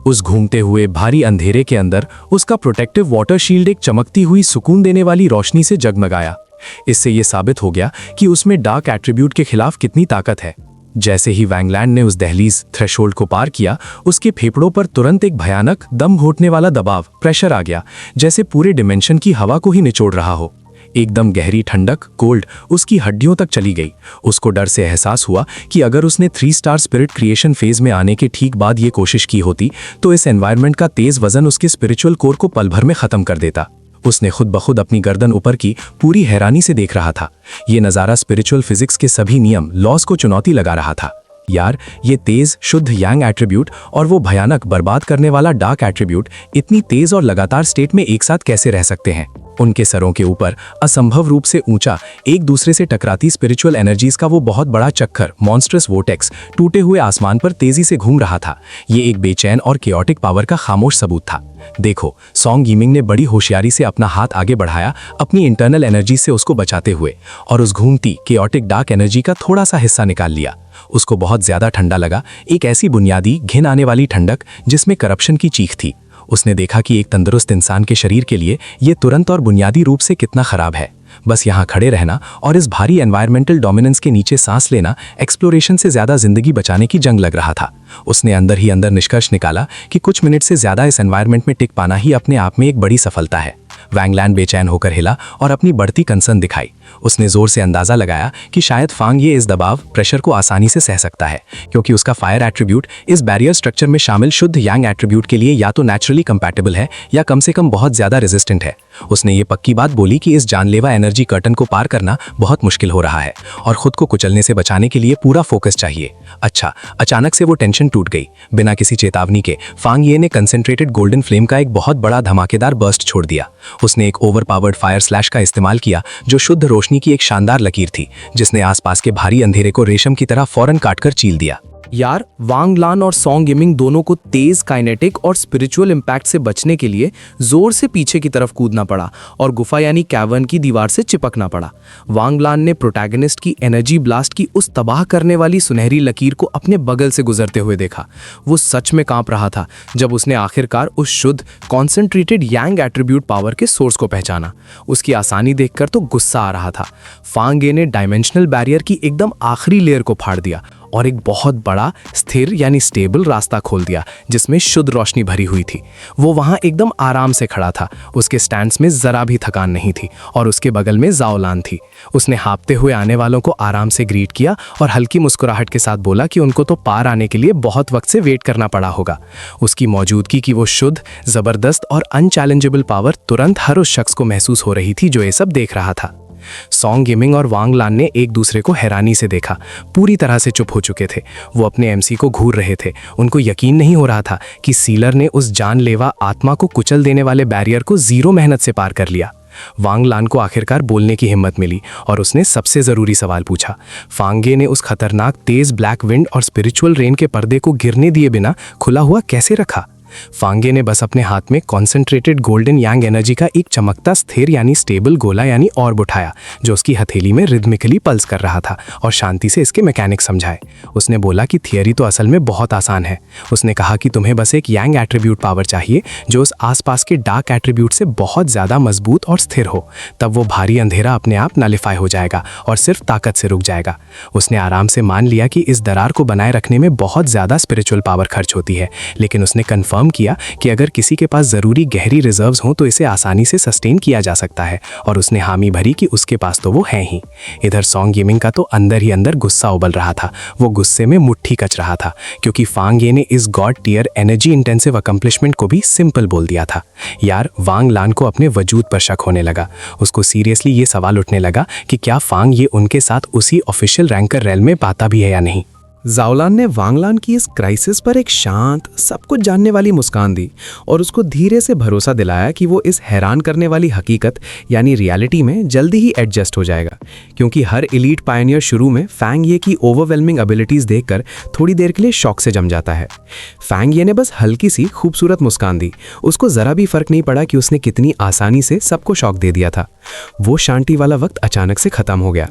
उस घूमते हुए भारी अंधेरे के अंदर उसका प्रोटेक्टिव वाटर शील्ड एक चमकती हुई सुकून देने वाली रोशनी से जगमगाया। इससे ये साबित हो गया कि उसमें डार्क एट्रीब्यूट के खिलाफ कितनी ताकत है। जैसे ही वैंग लैंड ने उस दहलीज थ्रेशोल्ड को पार किया, उसके फेफड़ों पर तुरंत एक भयानक दम घोटने वाला दबाव प्रेशर आ गया, जैसे पूरे डिमेंशन की हवा को ही निचोड़ रहा हो। एकदम गहरी ठंडक कोल्ड उसकी हड्डियों तक चली गई। उसको डर से एहसास हुआ कि अगर उसने 3 स्टार स्पिरिट क्रिएशन फेज में आने के ठीक बाद ये कोशिश की होती तो इस एनवायरनमेंट का तेज वजन उसके स्पिरिचुअल कोर को पल भर में खत्म कर देता। उसने खुद ब खुद अपनी गर्दन ऊपर की पूरी हैरानी से देख रहा था। ये नज़ारा स्पिरिचुअल फिजिक्स के सभी नियम लॉस को चुनौती लगा रहा था। यार, ये तेज शुद्ध यांग एट्रीब्यूट और वो भयानक बर्बाद करने वाला डार्क एट्रीब्यूट इतनी तेज और लगातार स्टेट में एक साथ कैसे रह सकते हैं? उनके सरों के ऊपर असंभव रूप से ऊंचा एक दूसरे से टकराती स्पिरिचुअल एनर्जीज का वो बहुत बड़ा चक्कर मॉन्स्ट्रस वोर्टेक्स टूटे हुए आसमान पर तेजी से घूम रहा था। ये एक बेचैन और केओटिक पावर का खामोश सबूत था। देखो, सॉन्ग यीमिंग ने बड़ी होशियारी से अपना हाथ आगे बढ़ाया, अपनी इंटरनल एनर्जी से उसको बचाते हुए, और उस घूमती केओटिक डार्क एनर्जी का थोड़ा सा हिस्सा निकाल लिया। उसको बहुत ज्यादा ठंडा लगा, एक ऐसी बुनियादी घिन आने वाली ठंडक जिसमें करप्शन की चीख थी। उसने देखा कि एक तंदुरुस्त इंसान के शरीर के लिए ये तुरंत और बुनियादी रूप से कितना खराब है। बस यहाँ खड़े रहना और इस भारी एनवायरमेंटल डोमिनेंस के नीचे सांस लेना एक्सप्लोरेशन से ज्यादा जिंदगी बचाने की जंग लग रहा था। उसने अंदर ही अंदर निष्कर्ष निकाला कि कुछ मिनट से ज्यादा इस एनवायरमेंट में टिक पाना ही अपने आप में एक बड़ी सफलता है। वैंग लैंड बेचैन होकर हिला और अपनी बढ़ती कंसर्न दिखाई। उसने जोर से अंदाजा लगाया कि शायद फांग ये इस दबाव प्रेशर को आसानी से सह सकता है, क्योंकि उसका फायर एट्रीब्यूट इस बैरियर स्ट्रक्चर में शामिल शुद्ध यांग एट्रीब्यूट के लिए या तो नेचुरली कंपैटिबल है या कम से कम बहुत ज्यादा रेजिस्टेंट है। उसने ये पक्की बात बोली कि इस जानलेवा एनर्जी कर्टन को पार करना बहुत मुश्किल हो रहा है और खुद को कुचलने से बचाने के लिए पूरा फोकस चाहिए। अच्छा, अचानक से वो टेंशन टूट गई। बिना किसी चेतावनी के फांग ये ने कंसेंट्रेटेड गोल्डन फ्लेम का एक बहुत बड़ा धमाकेदार बर्स्ट छोड़ दिया। उसने एक ओवरपावर्ड फायर स्लैश का इस्तेमाल किया जो शुद्ध रोशनी की एक शानदार लकीर थी, जिसने आसपास के भारी अंधेरे को रेशम की तरह फौरन काटकर चील दिया। यार, वांग लान और सॉन्ग यिमिंग दोनों को तेज काइनेटिक और स्पिरिचुअल इम्पैक्ट से बचने के लिए जोर से पीछे की तरफ कूदना पड़ा और गुफा यानी कैवर्न की दीवार से चिपकना पड़ा। वांग लान ने प्रोटैगनिस्ट की एनर्जी ब्लास्ट की उस तबाह करने वाली सुनहरी लकीर को अपने बगल से गुजरते हुए देखा। वो सच में कांप रहा था जब उसने आखिरकार उस शुद्ध कॉन्सेंट्रेटेड यांग एट्रीब्यूट पावर के सोर्स को पहचाना। उसकी आसानी देखकर तो गुस्सा आ रहा था। फांग ये ने डायमेंशनल बैरियर की एकदम आखिरी लेयर को फाड़ दिया और एक बहुत बड़ा स्थिर यानी स्टेबल रास्ता खोल दिया जिसमें शुद्ध रोशनी भरी हुई थी। वो वहां एकदम आराम से खड़ा था। उसके स्टैंड्स में जरा भी थकान नहीं थी और उसके बगल में जाओलान थी। उसने हाँफते हुए आने वालों को आराम से ग्रीट किया और हल्की मुस्कुराहट के साथ बोला कि उनको तो पार आने के लिए बहुत वक्त से वेट करना पड़ा होगा। उसकी मौजूदगी की वो शुद्ध, जबरदस्त और अनचैलेंजेबल पावर तुरंत हर उस शख्स को महसूस हो रही थी जो ये सब देख रहा था। सॉन्ग यिमिंग और वांग लान ने एक दूसरे को हैरानी से देखा। पूरी तरह से चुप हो चुके थे। वो अपने एमसी को घूर रहे थे। उनको यकीन नहीं हो रहा था कि सीलर ने उस जानलेवा आत्मा को कुचल देने वाले बैरियर को जीरो मेहनत से पार कर लिया। वांग लान को आखिरकार बोलने की हिम्मत मिली और उसने सबसे जरूरी सवाल पूछा। फांगे ने उस खतरनाक तेज ब्लैक विंड और स्पिरिचुअल रेन के पर्दे को गिरने दिए बिना खुला हुआ कैसे रखा? फांगे ने बस अपने हाथ में कॉन्सेंट्रेटेड गोल्डन यांग एनर्जी का एक चमकता स्थिर यानी स्टेबल गोला यानी ऑर्ब उठाया जो उसकी हथेली में रिदमिकली पल्स कर रहा था और शांति से इसके मैकेनिक्स समझाए। उसने बोला कि थियरी तो असल में बहुत आसान है। उसने कहा कि तुम्हें बस एक यांग एट्रीब्यूट पावर चाहिए जो उस आसपास के डार्क एट्रीब्यूट से बहुत ज़्यादा मजबूत और स्थिर हो। तब वो भारी अंधेरा अपने आप नलिफाई हो जाएगा और सिर्फ ताकत से रुक जाएगा। उसने आराम से मान लिया कि इस दरार को बनाए रखने में बहुत ज़्यादा स्पिरिचुअल पावर खर्च होती है, लेकिन उसने कन्फर्म किया कि अगर किसी के पास जरूरी गहरी रिजर्व्स हों तो इसे आसानी से सस्टेन किया जा सकता है और उसने हामी भरी कि उसके पास तो वो है ही। इधर सॉन्ग यिमिंग का तो अंदर ही अंदर गुस्सा उबल रहा था। वो गुस्से में मुट्ठी कच रहा था क्योंकि फांग ये ने इस god tier energy intensive accomplishment को भी सिंपल बोल दिया था। यार, वांग लान को अपने वजूद पर शक होने लगा। उसको सीरियसली ये सवाल उठने लगा कि क्या फांग ये उनके साथ उसी ऑफिशियल रैंकर रेल में पाता भी है या नहीं। जाओलान ने वांगलान की इस क्राइसिस पर एक शांत, सब कुछ जानने वाली मुस्कान दी और उसको धीरे से भरोसा दिलाया कि वो इस हैरान करने वाली हकीकत यानी रियलिटी में जल्दी ही एडजस्ट हो जाएगा, क्योंकि हर एलीट पायनियर शुरू में फैंग ये की ओवरवेलमिंग एबिलिटीज देखकर थोड़ी देर के लिए शॉक से जम जाता है। फैंग ये ने बस हल्की सी खूबसूरत मुस्कान दी। उसको जरा भी फर्क नहीं पड़ा कि उसने कितनी आसानी से सबको शॉक दे दिया था। वो शांति वाला वक्त अचानक से खत्म हो गया।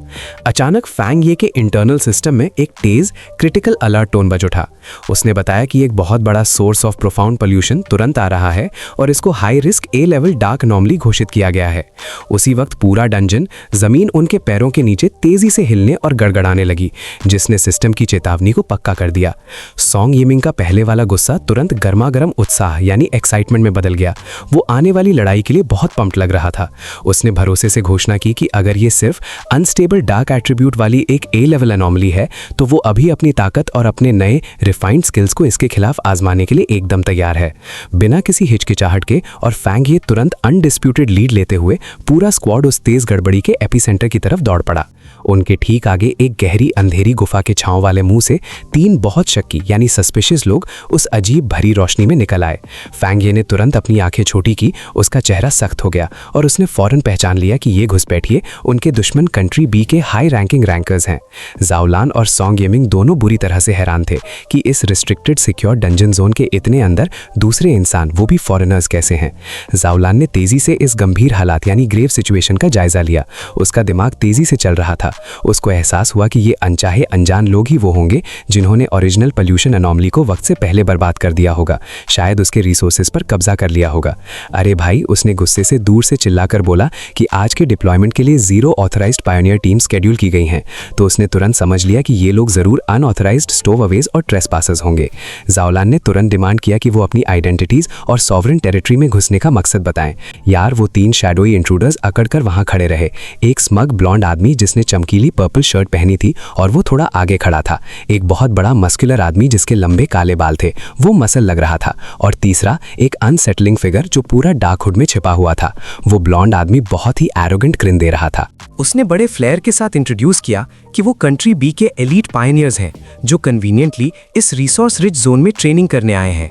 अचानक फैंग ये के इंटरनल सिस्टम में एक तेज क्रिटिकल अलर्ट टोन बज उठा। उसने बताया कि एक बहुत बड़ा सोर्स ऑफ प्रोफाउंड पोल्यूशन तुरंत आ रहा है और इसको हाई रिस्क ए लेवल डार्क अनोमली घोषित किया गया है। उसी वक्त पूरा डंजन, जमीन उनके पैरों के नीचे तेजी से हिलने और गड़गड़ाने लगी, जिसने सिस्टम की चेतावनी को पक्का कर दिया। सॉन्ग यिमिंग का पहले वाला गुस्सा तुरंत गर्मा गर्म उत्साह यानी एक्साइटमेंट में बदल गया। वो आने वाली लड़ाई के लिए बहुत पंप्ड लग रहा था। उसने भरोसे से घोषणा की कि अगर ये सिर्फ अनस्टेबल डार्क एट्रीब्यूट वाली एक ए लेवल अनोमली है तो वो अभी अपनी ताकत और अपने नए रिफाइंड स्किल्स को इसके खिलाफ आजमाने के लिए एकदम तैयार है। बिना किसी हिचकिचाहट के और फैंग ये तुरंत अनडिस्प्यूटेड लीड लेते हुए पूरा स्क्वाड उस तेज गड़बड़ी के एपिसेंटर की तरफ दौड़ पड़ा। उनके ठीक आगे एक गहरी अंधेरी गुफा के छांव वाले मुंह से 3 बहुत शक्की यानी सस्पिशियस लोग उस अजीब भरी रोशनी में निकल आए। फैंग ये ने तुरंत अपनी आंखें छोटी की। उसका चेहरा सख्त हो गया और उसने फौरन पहचान लिया कि ये घुसपैठिए उनके दुश्मन कंट्री बी के हाई रैंकिंग रैंकर्स हैं। जाओलान और सॉन्ग यिमिंग दोनों बुरी तरह से हैरान थे कि इस रिस्ट्रिक्टेड सिक्योर डंजन जोन के इतने अंदर दूसरे इंसान, वो भी फॉरेनर्स, कैसे हैं। जाओलान ने तेजी से इस गंभीर हालात यानी ग्रेव सिचुएशन का जायजा लिया। उसका दिमाग तेजी से चल रहा था। उसको एहसास हुआ कि ये अनचाहे अनजान लोग ही वो होंगे जिन्होंने ओरिजिनल पोल्यूशन अनोमली को वक्त से पहले बर्बाद कर दिया होगा, शायद उसके रिसोर्सेज पर कब्जा कर लिया होगा। अरे भाई, उसने गुस्से से दूर से चिल्लाकर बोला कि आज के डिप्लॉयमेंट के लिए 0 ऑथराइज्ड पायोनियर टीम शेड्यूल की गई हैं। तो उसने तुरंत समझ लिया कि ये लोग जरूर अनऑथराइज्ड स्टोव अवेज और ट्रेसपासर्स होंगे। जाओलान ने तुरंत डिमांड किया कि वो अपनी आइडेंटिटीज और सॉवरेन टेरिटरी में घुसने का मकसद बताएं। यार, वो 3 शैडोई इंट्रूडर्स अकड़कर वहां खड़े रहे। एक स्मग ब्लॉन्ड आदमी जिसने चमकीली पर्पल शर्ट पहनी थी और वो थोड़ा आगे खड़ा था। एक बहुत बड़ा मस्कुलर आदमी जिसके लंबे काले बाल थे, वो मसल लग रहा था। और तीसरा एक अनसेटलिंग फिगर जो पूरा डार्क हुड में छिपा हुआ था। वो ब्लॉन्ड आदमी बहुत ही एरोगेंट ग्रिन दे रहा था।
उसने बड़े फ्लेयर के साथ इंट्रोड्यूस किया कि वो कंट्री बी के एलीट पायनियर्स हैं जो कन्वीनियंटली इस रिसोर्स रिच जोन में ट्रेनिंग करने आए हैं।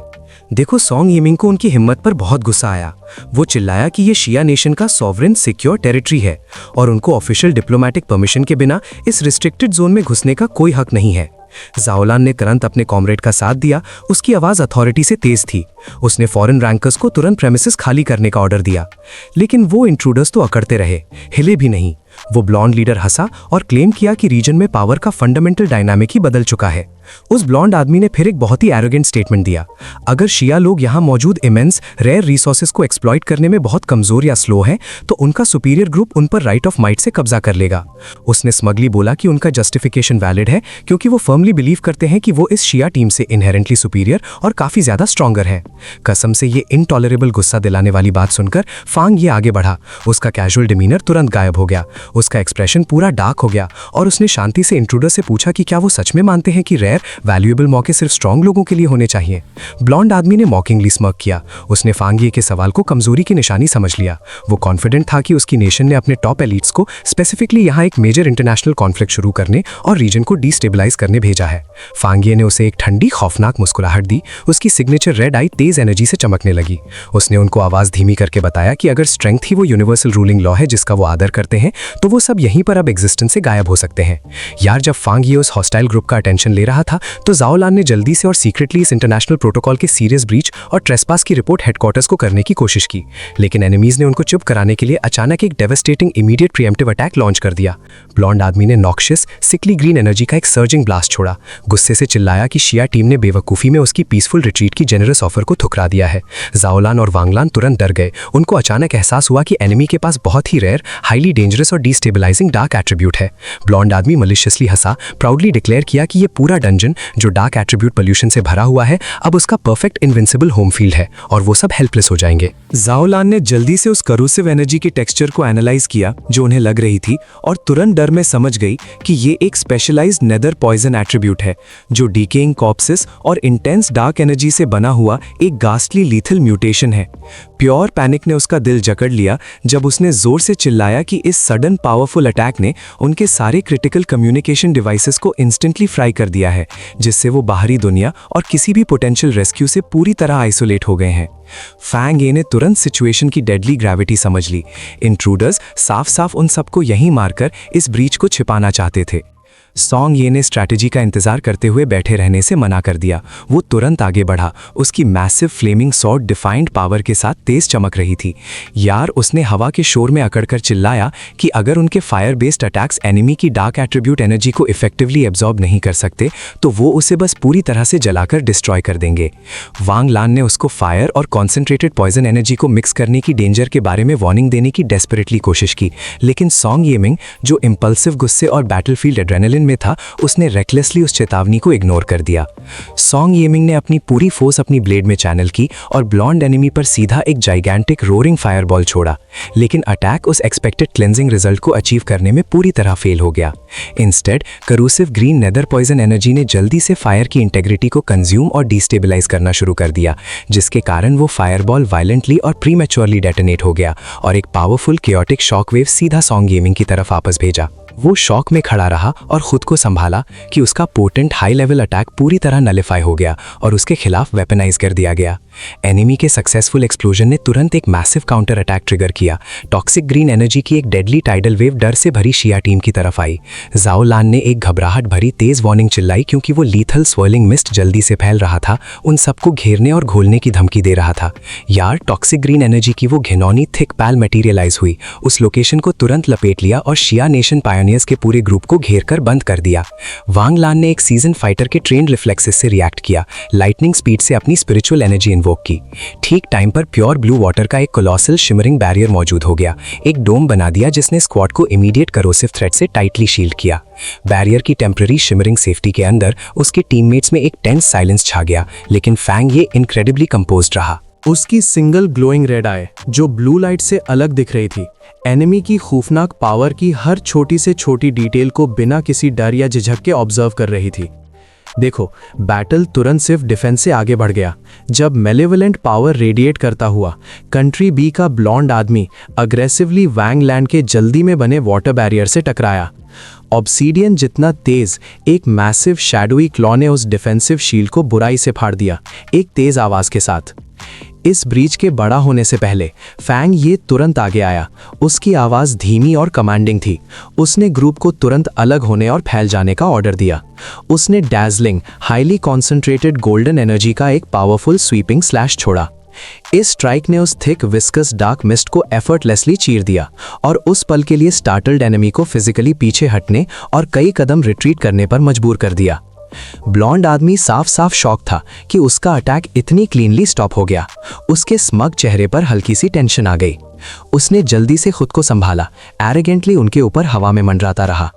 देखो, सॉन्ग यिमिंग को उनकी हिम्मत पर बहुत गुस्सा आया। वो चिल्लाया कि ये शिया नेशन का सॉवरेन सिक्योर टेरिटरी है और उनको ऑफिशियल डिप्लोमेटिक परमिशन के बिना इस रिस्ट्रिक्टेड जोन में घुसने का कोई हक नहीं है।
जाओलान ने तुरंत अपने कॉमरेड का साथ दिया। उसकी आवाज़ अथॉरिटी से तेज थी। उसने फॉरेन रैंकर्स को तुरंत प्रेमिसेस खाली करने का ऑर्डर दिया, लेकिन वो इंट्रूडर्स तो अकड़ते रहे, हिले भी नहीं। वो ब्लॉन्ड लीडर हंसा और क्लेम किया कि रीजन में पावर का फंडामेंटल डायनामिक ही बदल चुका है। उस ब्लॉन्ड आदमी ने फिर एक बहुत ही एरोगेंट स्टेटमेंट दिया, अगर शिया लोग यहाँ मौजूद इमेंस रेयर रिसोर्सेज को एक्सप्लॉइट करने में बहुत कमजोर या स्लो हैं, तो उनका सुपीरियर ग्रुप उन पर राइट ऑफ माइट से कब्जा कर लेगा। उसने स्मगली बोला कि उनका जस्टिफिकेशन वैलिड है, क्योंकि वो फर्मली बिलीव करते हैं कि वो इस शिया टीम से इनहेरेंटली सुपीरियर और काफी ज्यादा स्ट्रॉन्गर है। कसम से ये इनटॉलरेबल गुस्सा दिलाने वाली बात सुनकर फांग ये आगे बढ़ा। उसका कैजुअल डिमीनर तुरंत गायब हो गया, उसका एक्सप्रेशन पूरा डार्क हो गया और उसने शांति से इंट्रूडर से पूछा कि क्या वो सच में मानते हैं कि रेयर वैल्यूएबल मौके सिर्फ स्ट्रॉन्ग लोगों के लिए होने चाहिए। ब्लॉन्ड आदमी ने मॉकिंगली स्मर्क किया। उसने फांगिए के सवाल को कमजोरी की निशानी समझ लिया। वो कॉन्फिडेंट था कि उसकी नेशन ने अपने टॉप एलिट्स को स्पेसिफिकली यहाँ एक मेजर इंटरनेशनल कॉन्फ्लिक्ट शुरू करने और रीजन को डिस्टेबलाइज करने भेजा है। फांगिए ने उसे एक ठंडी खौफनाक मुस्कुराहट दी। उसकी सिग्नेचर रेड आई तेज एनर्जी से चमकने लगी। उसने उनको आवाज धीमी करके बताया कि अगर स्ट्रेंथ ही वो यूनिवर्सल रूलिंग लॉ है जिसका वो आदर करते हैं, तो वो सब यहीं पर अब एग्जिस्टेंस से गायब हो सकते हैं। यार, जब फांगिए उस हॉस्टाइल ग्रुप का अटेंशन ले रहा था, तो जाओलान ने जल्दी से और सीक्रेटली इस इंटरनेशनल प्रोटोकॉल के सीरियस ब्रीच और ट्रेसपास की रिपोर्ट हेडक्वार्टर्स को करने की कोशिश की, लेकिन एनिमीज ने उनको चुप कराने के लिए अचानक एक devastating immediate pre-emptive attack launch कर दिया। ब्लॉन्ड आदमी ने नॉक्शियस सिकली ग्रीन एनर्जी का एक सर्जिंग ब्लास्ट छोड़ा। गुस्से से चिल्लाया कि शिया टीम ने बेवकूफी में उसकी पीसफुल रिट्रीट की जेनरस ऑफर को ठुकरा दिया है। जाओलान और वांगलान तुरंत डर गए। उनको अचानक एहसास हुआ कि एनिमी के पास बहुत ही रेयर, हाईली डेंजरस और डिस्टेबलाइजिंग डार्क एट्रीब्यूट है। ब्लॉन्ड आदमी मलिशियसली हंसा, प्राउडली डिक्लेयर किया कि ये पूरा डंजन जो डार्क एट्रीब्यूट पोल्यूशन से भरा हुआ है, अब उसका परफेक्ट इनविंसिबल होम फील्ड है और वो सब हेल्पलेस हो जाएंगे।
जाओलान ने जल्दी से उस करूसिव एनर्जी के टेक्सचर को एनालाइज किया जो उन्हें लग रही थी, और तुरंत डर में समझ गई कि ये एक स्पेशलाइज्ड नेदर पॉइजन एट्रीब्यूट है जो डीकेइंग कॉर्प्सेस और इंटेंस डार्क एनर्जी से बना हुआ एक गास्टली लीथल म्यूटेशन है। प्योर पैनिक ने उसका दिल जकड़ लिया जब उसने जोर से चिल्लाया कि इस सडन पावरफुल अटैक ने उनके सारे क्रिटिकल कम्युनिकेशन डिवाइसेस को इंस्टेंटली फ्राई कर दिया है, जिससे वो बाहरी दुनिया और किसी भी पोटेंशियल रेस्क्यू से पूरी तरह आइसोलेट हो गए हैं। फैंग ए ने तुरंत सिचुएशन की डेडली ग्रेविटी समझ ली। इंट्रूडर्स साफ साफ उन सबको यहीं मारकर इस ब्रीच को छिपाना चाहते थे। सॉन्ग ये ने स्ट्रैटेजी का इंतजार करते हुए बैठे रहने से मना कर दिया। वो तुरंत आगे बढ़ा। उसकी massive flaming sword defined power के साथ तेज चमक रही थी। यार, उसने हवा के शोर में अकड़कर चिल्लाया कि अगर उनके फायर बेस्ड अटैक्स एनिमी की डार्क एट्रीब्यूट एनर्जी को इफेक्टिवली एब्जॉर्ब नहीं कर सकते, तो वो उसे बस पूरी तरह से जलाकर डिस्ट्रॉय कर देंगे। वांग लान ने उसको फायर और कॉन्सेंट्रेटेड पॉइजन एनर्जी को मिक्स करने की डेंजर के बारे में वार्निंग देने की डेस्परेटली कोशिश की, लेकिन सॉन्ग येमिंग, जो इंपल्सिव गुस्से और बैटलफील्ड एड्रेनालिन में था, उसने रेकलेसली उस चेतावनी को इग्नोर कर दिया। सॉन्ग येमिंग ने अपनी पूरी फोर्स अपनी ब्लेड में चैनल की और ब्लॉन्ड एनिमी पर सीधा एक जाइगैंटिक रोरिंग फायरबॉल छोड़ा, लेकिन अटैक उस एक्सपेक्टेड क्लेंजिंग रिजल्ट को अचीव करने में पूरी तरह फेल हो गया। Instead corrosive green nether poison energy ने जल्दी से फायर की इंटेग्रिटी को कंज्यूम और डिस्टेबलाइज करना शुरू कर दिया, जिसके कारण वो फायरबॉल वायलेंटली और प्रीमेच्योरली डेटोनेट हो गया और एक पावरफुल केओटिक शॉकवेव सीधा सॉन्ग गेमिंग की तरफ वापस भेजा। वो शॉक में खड़ा रहा और खुद को संभाला कि उसका पोटेंट हाई लेवल अटैक पूरी तरह नलिफाई हो गया और उसके खिलाफ वेपनाइज कर दिया गया। एनिमी के सक्सेसफुल एक्सप्लोजन ने तुरंत एक मैसिव काउंटर अटैक ट्रिगर किया। टॉक्सिक ग्रीन एनर्जी की एक डेडली टाइडल वेव डर से भरी शिया टीम की तरफ आई। जाओ लान ने एक घबराहट भरी तेज वार्निंग चिल्लाई, क्योंकि वो लीथल स्वर्लिंग मिस्ट जल्दी से फैल रहा था, उन सबको घेरने और घोलने की धमकी दे रहा था। यार, टॉक्सिक ग्रीन एनर्जी की वो घिनौनी थिक पैल मटीरियलाइज हुई, उस लोकेशन को तुरंत लपेट लिया और शिया नेशन पायोनियर्स के पूरे ग्रुप को घेर कर बंद कर दिया। वांग लान ने एक सीजन फाइटर के ट्रेंड रिफ्लेक्सेस से रिएक्ट किया, लाइटनिंग स्पीड से अपनी स्पिरिचुअल एनर्जी इन्वोक की। ठीक टाइम पर प्योर ब्लू वाटर का एक कोलोसल शिमरिंग बैरियर मौजूद हो गया, एक डोम बना दिया जिसने स्क्वाड को इमीडिएट करोसिव थ्रेट से टाइटली शील्ड किया। बैरियर की टेम्पररी शिमरिंग सेफ्टी के अंदर उसके टीममेट्स में एक टेंस साइलेंस छा गया, लेकिन फैंग ये इनक्रेडिबली कंपोज्ड रहा।
उसकी सिंगल ग्लोइंग रेड आई जो ब्लू लाइट से अलग दिख रही थी, एनिमी की खौफनाक पावर की हर छोटी से छोटी डिटेल को बिना किसी डर या झिझक के ऑब्जर्व कर रही थी। देखो, बैटल तुरंत सिर्फ डिफेंस से आगे बढ़ गया जब मेलेवलेंट पावर रेडिएट करता हुआ कंट्री बी का ब्लॉन्ड आदमी अग्रेसिवली वैंग लैंड के जल्दी में बने वाटर बैरियर से टकराया। ऑब्सीडियन जितना तेज एक मैसिव शैडोई क्लॉ ने उस डिफेंसिव शील्ड को बुराई से फाड़ दिया, एक तेज आवाज के साथ।
इस ब्रीच के बड़ा होने से पहले फैंग ये तुरंत आगे आया। उसकी आवाज़ धीमी और कमांडिंग थी। उसने ग्रुप को तुरंत अलग होने और फैल जाने का ऑर्डर दिया। उसने डैज़लिंग, हाईली कॉन्सेंट्रेटेड गोल्डन एनर्जी का एक पावरफुल स्वीपिंग स्लैश छोड़ा। इस स्ट्राइक ने उस थिक विस्कस डार्क मिस्ट को एफर्टलेसली चीर दिया और उस पल के लिए स्टार्टल्ड एनिमी को फिजिकली पीछे हटने और कई कदम रिट्रीट करने पर मजबूर कर दिया। ब्लॉन्ड आदमी साफ साफ शॉक था कि उसका अटैक इतनी क्लीनली स्टॉप हो गया। उसके स्मग चेहरे पर हल्की सी टेंशन आ गई। उसने जल्दी से खुद को संभाला, एरोगेंटली उनके ऊपर हवा में मंडराता रहा।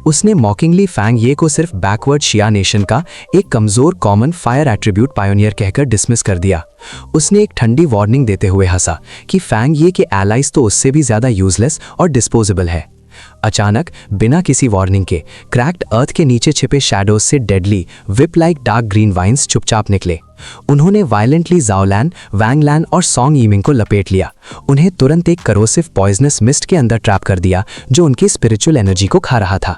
उसने मॉकिंगली फैंग ये को सिर्फ बैकवर्ड शिया नेशन का एक कमजोर कॉमन फायर एट्रीब्यूट पायोनियर कहकर डिसमिस कर दिया। उसने एक ठंडी वार्निंग देते हुए हंसा कि फैंग ये के एलाइज तो उससे भी ज्यादा यूजलेस और डिस्पोजेबल है। अचानक बिना किसी वार्निंग के क्रैक्ड अर्थ के नीचे छिपे शैडोज से deadly whip like dark green vines चुपचाप निकले। उन्होंने वायलेंटली जाओलैन, वैंगलैन और सॉन्ग यीमिंग को लपेट लिया। उन्हें तुरंत एक करोसिव पॉइजनस मिस्ट के अंदर ट्रैप कर दिया जो उनकी स्पिरिचुअल एनर्जी को खा रहा था।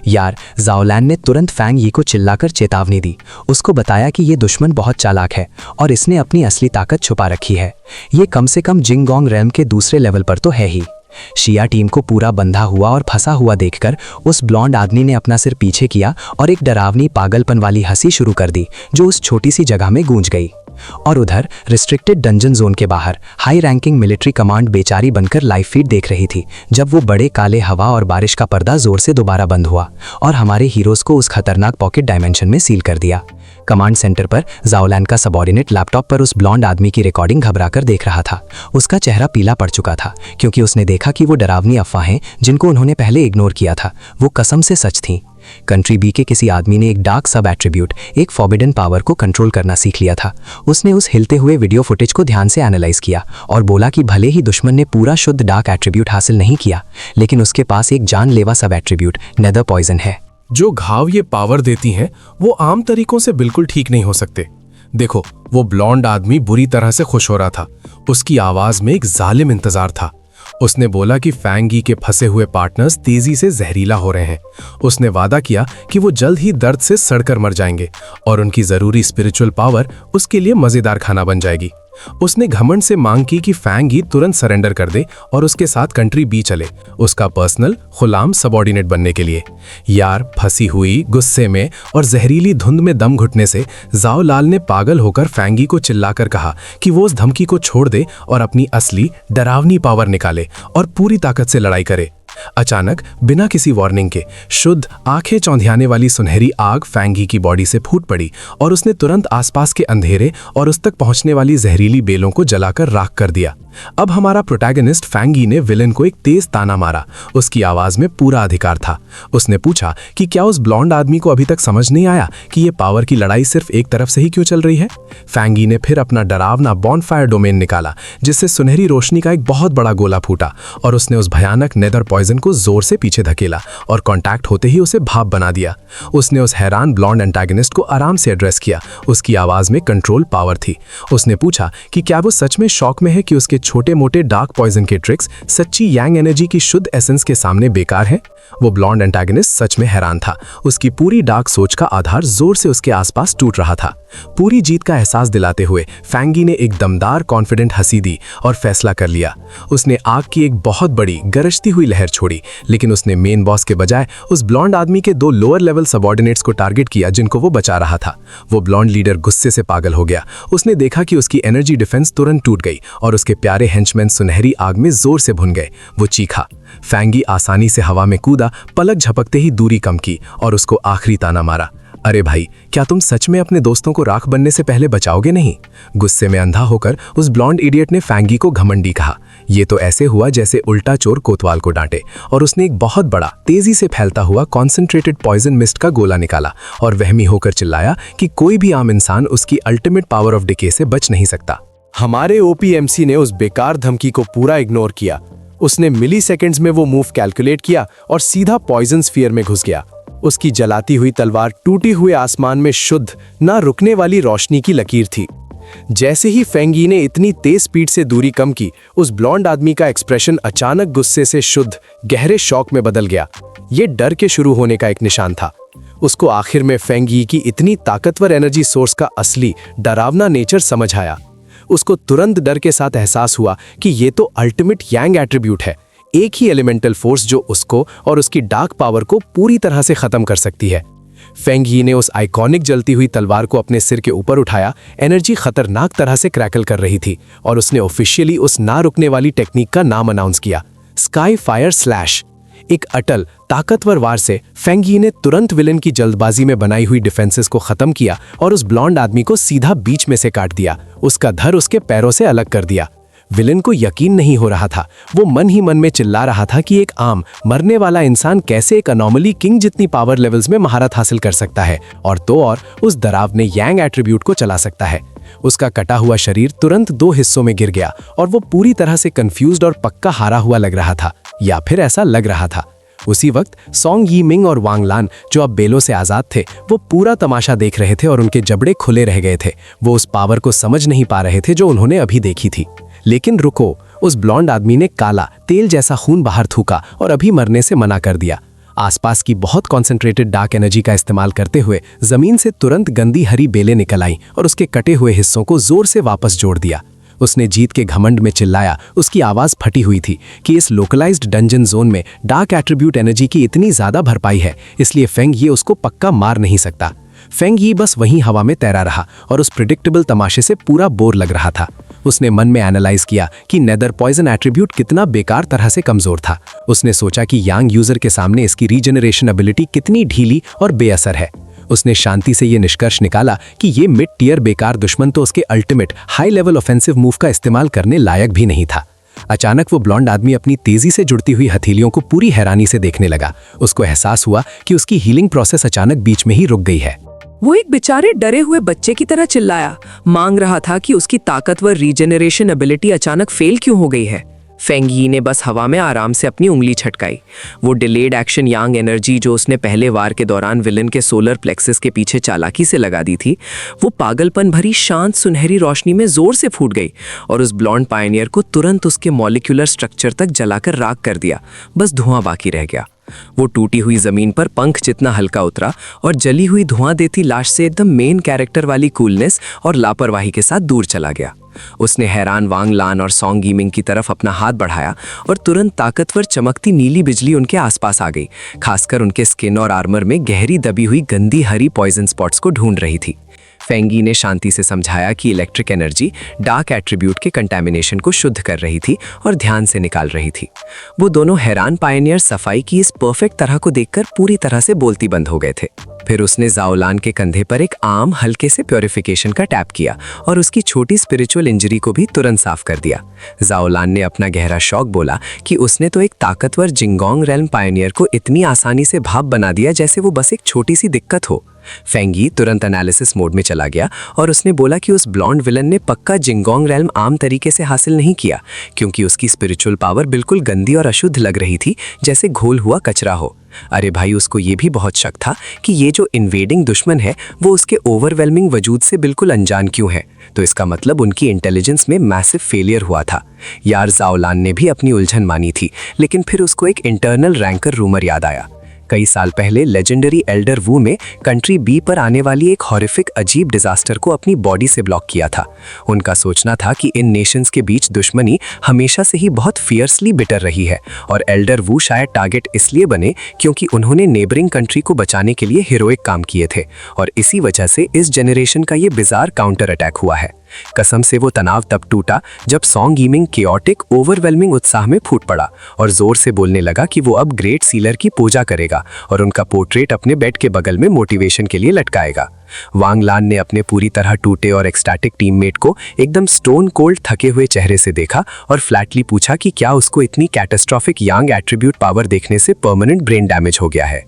यार, जाओलैन ने तुरंत फैंग यी को चिल्लाकर चेतावनी दी। उसको बताया कि ये दुश्मन बहुत चालाक है और इसने अपनी असली ताकत छुपा रखी है। ये कम से कम जिंगोंग रेल्म के दूसरे लेवल पर तो है ही। शिया टीम को पूरा बंधा हुआ और फंसा हुआ देखकर उस ब्लॉन्ड आदमी ने अपना सिर पीछे किया और एक डरावनी पागलपन वाली हंसी शुरू कर दी जो उस छोटी सी जगह में गूंज गई। और उधर रिस्ट्रिक्टेड डंजन जोन के बाहर हाई रैंकिंग मिलिट्री कमांड बेचारी बनकर लाइव फीड देख रही थी जब वो बड़े काले हवा और बारिश का पर्दा जोर से दोबारा बंद हुआ और हमारे हीरोज को उस खतरनाक पॉकेट डायमेंशन में सील कर दिया। कमांड सेंटर पर जाओलैन का सबॉर्डिनेट लैपटॉप पर उस ब्लॉन्ड आदमी की रिकॉर्डिंग घबराकर देख रहा था। उसका चेहरा पीला पड़ चुका था क्योंकि उसने देखा कि वो डरावनी अफवाहें जिनको उन्होंने पहले इग्नोर किया था वो कसम से सच थीं। कंट्री बी के किसी आदमी ने एक डार्क सब एट्रीब्यूट, एक फॉरबिडन पावर को कंट्रोल करना सीख लिया था। उसने उस हिलते हुए वीडियो फुटेज को ध्यान से एनालाइज किया और बोला कि भले ही दुश्मन ने पूरा शुद्ध डार्क एट्रीब्यूट हासिल नहीं किया, लेकिन उसके पास एक जानलेवा सब एट्रीब्यूट नेदर पॉइजन है।
जो घाव ये पावर देती हैं वो आम तरीकों से बिल्कुल ठीक नहीं हो सकते। देखो, वो ब्लॉन्ड आदमी बुरी तरह से खुश हो रहा था। उसकी आवाज में एक जालिम इंतजार था। उसने बोला कि फैंग यी के फंसे हुए पार्टनर्स तेजी से जहरीला हो रहे हैं। उसने वादा किया कि वो जल्द ही दर्द से सड़कर मर जाएंगे और उनकी जरूरी स्पिरिचुअल पावर उसके लिए मजेदार खाना बन जाएगी। उसने घमंड से मांग की कि फैंग यी तुरंत सरेंडर कर दे और उसके साथ कंट्री बी चले, उसका पर्सनल गुलाम सबॉर्डिनेट बनने के लिए। यार, फंसी हुई, गुस्से में और जहरीली धुंध में दम घुटने से जाओ लाल ने पागल होकर फैंग यी को चिल्लाकर कहा कि वो उस धमकी को छोड़ दे और अपनी असली डरावनी पावर निकाले और पूरी ताकत से लड़ाई करे। अचानक बिना किसी वार्निंग के शुद्ध आंखें चौंधियाने वाली सुनहरी आग फैंग यी की बॉडी से फूट पड़ी और उसने तुरंत आसपास के अंधेरे और उस तक पहुंचने वाली जहरीली बेलों को जलाकर राख कर दिया। अब हमारा प्रोटैगनिस्ट फैंग यी ने विलेन को एक तेज ताना मारा। उसकी आवाज में पूरा अधिकार था। उसने पूछा कि क्या उस ब्लॉन्ड आदमी को अभी तक समझ नहीं आया कि ये पावर की लड़ाई सिर्फ एक तरफ से ही क्यों चल रही है। फैंग यी ने फिर अपना डरावना बॉनफायर डोमेन निकाला जिससे सुनहरी रोशनी का एक बहुत बड़ा गोला फूटा और उसने उस भयानक नेदर पॉइजन को जोर से पीछे धकेला और कांटेक्ट होते ही उसे भाप बना दिया। उसने उस हैरान ब्लॉन्ड एंटागनिस्ट को आराम से एड्रेस किया। उसकी आवाज में कंट्रोल पावर थी। उसने पूछा कि क्या वो सच में शौक में है कि उसके छोटे मोटे डार्क पॉइजन के ट्रिक्स सच्ची यांग एनर्जी की शुद्ध एसेंस के सामने बेकार है। वो ब्लॉन्ड एंटागनिस्ट सच में हैरान था। उसकी पूरी डार्क सोच का आधार जोर से उसके आसपास टूट रहा था। पूरी जीत का एहसास दिलाते हुए फैंग यी ने एक दमदार कॉन्फिडेंट हंसी दी और फैसला कर लिया। उसने आग की एक बहुत बड़ी गरजती हुई लहर छोड़ी, लेकिन उसने मेन बॉस के बजाय उस ब्लॉन्ड आदमी के 2 लोअर लेवल सबॉर्डिनेट्स को टारगेट किया जिनको वो बचा रहा था। वो ब्लॉन्ड लीडर गुस्से से पागल हो गया। उसने देखा कि उसकी एनर्जी डिफेंस तुरंत टूट गई और उसके प्यारे हेंचमैन सुनहरी आग में जोर से भुन गए। वो चीखा। फैंग यी आसानी से हवा में कूदा, पलक झपकते ही दूरी कम की और उसको आखिरी ताना मारा। अरे भाई, क्या तुम सच में अपने दोस्तों को राख बनने से पहले बचाओगे नहीं? गुस्से में अंधा होकर उस ब्लॉन्ड इडियट ने फैंग यी को घमंडी कहा। ये तो ऐसे हुआ जैसे उल्टा चोर कोतवाल को डांटे। और उसने एक बहुत बड़ा, तेजी से फैलता हुआ कॉन्सेंट्रेटेड पॉइजन मिस्ट का गोला निकाला और वहमी होकर चिल्लाया कि कोई भी आम इंसान उसकी अल्टीमेट पावर ऑफ डिके से बच नहीं सकता।
हमारे ओपीएमसी ने उस बेकार धमकी को पूरा इग्नोर किया। उसने मिली सेकेंड्स में वो मूव कैलकुलेट किया और सीधा पॉइजन स्फीयर में घुस गया। उसकी जलाती हुई तलवार टूटे हुए आसमान में शुद्ध, ना रुकने वाली रोशनी की लकीर थी। जैसे ही फैंग यी ने इतनी तेज स्पीड से दूरी कम की, उस ब्लॉन्ड आदमी का एक्सप्रेशन अचानक गुस्से से शुद्ध, गहरे शौक में बदल गया। ये डर के शुरू होने का एक निशान था। उसको आखिर में फैंग यी की इतनी ताकतवर एनर्जी सोर्स का असली डरावना नेचर समझ आया। उसको तुरंत डर के साथ एहसास हुआ कि ये तो अल्टीमेट यांग एट्रीब्यूट है, एक ही एलिमेंटल फोर्स जो उसको और उसकी डार्क पावर को पूरी तरह से खत्म कर सकती है। फेंग यी ने उस आइकॉनिक जलती हुई तलवार को अपने सिर के ऊपर उठाया। एनर्जी खतरनाक तरह से क्रैकल कर रही थी और उसने ऑफिशियली उस ना रुकने वाली टेक्निक का नाम अनाउंस किया, स्काई फायर स्लैश। एक अटल ताकतवर वार से फेंग यी ने तुरंत विलन की जल्दबाजी में बनाई हुई डिफेंसेस को खत्म किया और उस ब्लॉन्ड आदमी को सीधा बीच में से काट दिया, उसका धड़ उसके पैरों से अलग कर दिया। विलन को यकीन नहीं हो रहा था। वो मन ही मन में चिल्ला रहा था कि एक आम मरने वाला इंसान कैसे एक अनोमली किंग जितनी पावर लेवल्स में महारत हासिल कर सकता है, और तो और उस डरावने यांग एट्रीब्यूट को चला सकता है। उसका कटा हुआ शरीर तुरंत 2 हिस्सों में गिर गया और वो पूरी तरह से कंफ्यूज्ड और पक्का हारा हुआ लग रहा था, या फिर ऐसा लग रहा था। उसी वक्त सोंग यीमिंग और वांग लान, जो अब बेलों से आजाद थे, वो पूरा तमाशा देख रहे थे और उनके जबड़े खुले रह गए थे। वो उस पावर को समझ नहीं पा रहे थे जो उन्होंने अभी देखी थी। लेकिन रुको, उस ब्लॉन्ड आदमी ने काला तेल जैसा खून बाहर थूका और अभी मरने से मना कर दिया। आसपास की बहुत कॉन्सेंट्रेटेड डार्क एनर्जी का इस्तेमाल करते हुए जमीन से तुरंत गंदी हरी बेलें निकल आईं और उसके कटे हुए हिस्सों को जोर से वापस जोड़ दिया। उसने जीत के घमंड में चिल्लाया, उसकी आवाज फटी हुई थी कि इस लोकलाइज्ड डंजन जोन में डार्क एट्रीब्यूट एनर्जी की इतनी ज्यादा भरपाई है, इसलिए फेंग ये उसको पक्का मार नहीं सकता। फेंग यी बस वहीं हवा में तैरा रहा और उस प्रिडिक्टेबल तमाशे से पूरा बोर लग रहा था। उसने मन में एनालाइज किया कि नेदर पॉइजन एट्रीब्यूट कितना बेकार तरह से कमजोर था। उसने सोचा कि यांग यूजर के सामने इसकी रीजनरेशन एबिलिटी कितनी ढीली और बेअसर है। उसने शांति से ये निष्कर्ष निकाला कि ये मिड टियर बेकार दुश्मन तो उसके ultimate high level offensive move का इस्तेमाल करने लायक भी नहीं था। अचानक वो ब्लॉन्ड आदमी अपनी तेजी से जुड़ती हुई हथेलियों को पूरी हैरानी से देखने लगा। उसको एहसास हुआ कि उसकी हीलिंग प्रोसेस अचानक बीच में ही रुक गई है।
वो एक बेचारे डरे हुए बच्चे की तरह चिल्लाया, मांग रहा था कि उसकी ताकतवर रीजनरेशन एबिलिटी अचानक फेल क्यों हो गई है। फेंग यी ने बस हवा में आराम से अपनी उंगली छटकाई। वो डिलेड एक्शन यांग एनर्जी जो उसने पहले वार के दौरान विलन के सोलर प्लेक्सस के पीछे चालाकी से लगा दी थी, वो पागलपन भरी शांत सुनहरी रोशनी में जोर से फूट गई और उस ब्लॉन्ड पायनियर को तुरंत उसके मॉलिक्यूलर स्ट्रक्चर तक जलाकर राख कर दिया। बस धुआं बाकी रह गया। वो टूटी हुई जमीन पर पंख जितना हल्का उतरा और जली हुई धुआं देती लाश से एकदम मेन कैरेक्टर वाली कूलनेस और लापरवाही के साथ दूर चला गया। उसने हैरान वांग लान और सोंग यीमिंग की तरफ अपना हाथ बढ़ाया और तुरंत ताकतवर चमकती नीली बिजली उनके आसपास आ गई, खासकर उनके स्किन और आर्मर में गहरी दबी हुई गंदी हरी पॉइजन स्पॉट्स को ढूंढ रही थी। फेंग यी ने शांति से समझाया कि इलेक्ट्रिक एनर्जी डार्क एट्रीब्यूट के कंटेमिनेशन को शुद्ध कर रही थी और ध्यान से निकाल रही थी। वो दोनों हैरान पायनियर सफाई की इस परफेक्ट तरह को देखकर पूरी तरह से बोलती बंद हो गए थे। फिर उसने जाओलान के कंधे पर एक आम हल्के से प्योरिफिकेशन का टैप किया और उसकी छोटी स्पिरिचुअल इंजरी को भी तुरंत साफ कर दिया। जाओलान ने अपना गहरा शौक बोला कि उसने तो एक ताकतवर जिंगोंग रेल्म पायनियर को इतनी आसानी से भाप बना दिया जैसे वो बस एक छोटी सी दिक्कत हो। फेंग यी तुरंत एनालिसिस मोड में चला गया और उसने बोला कि उस ब्लॉन्ड विलन ने पक्का जिंगोंग रेल्म आम तरीके से हासिल नहीं किया, क्योंकि उसकी स्पिरिचुअल पावर बिल्कुल गंदी और अशुद्ध लग रही थी, जैसे घोल हुआ कचरा हो। अरे भाई, उसको ये भी बहुत शक था कि ये जो इन्वेडिंग दुश्मन है वो उसके ओवरवेलमिंग वजूद से बिल्कुल अनजान क्यों है, तो इसका मतलब उनकी इंटेलिजेंस में मैसिव फेलियर हुआ था। यार, जाओलान ने भी अपनी उलझन मानी थी, लेकिन फिर उसको एक इंटरनल रैंकर रूमर याद आया। कई साल पहले लेजेंडरी एल्डर वू में कंट्री बी पर आने वाली एक हॉरिफिक अजीब डिजास्टर को अपनी बॉडी से ब्लॉक किया था। उनका सोचना था कि इन नेशंस के बीच दुश्मनी हमेशा से ही बहुत फियर्सली बिटर रही है और एल्डर वू शायद टारगेट इसलिए बने क्योंकि उन्होंने नेबरिंग कंट्री को बचाने के लिए हीरोइक काम किए थे, और इसी वजह से इस जनरेशन का ये बिजार काउंटर अटैक हुआ है। कसम से वो तनाव तब टूटा जब सोंग यीमिंग केओटिक ओवरवेलमिंग उत्साह में फूट पड़ा और जोर से बोलने लगा कि वो अब ग्रेट सीलर की पूजा करेगा और उनका पोर्ट्रेट अपने बेड के बगल में मोटिवेशन के लिए लटकाएगा। वांग लान ने अपने पूरी तरह टूटे और एक्सटैटिक टीममेट को एकदम स्टोन कोल्ड थके हुए चेहरे से देखा और फ्लैटली पूछा कि क्या उसको इतनी कैटास्ट्रॉफिक यांग एट्रीब्यूट पावर देखने से परमानेंट ब्रेन डैमेज हो गया है।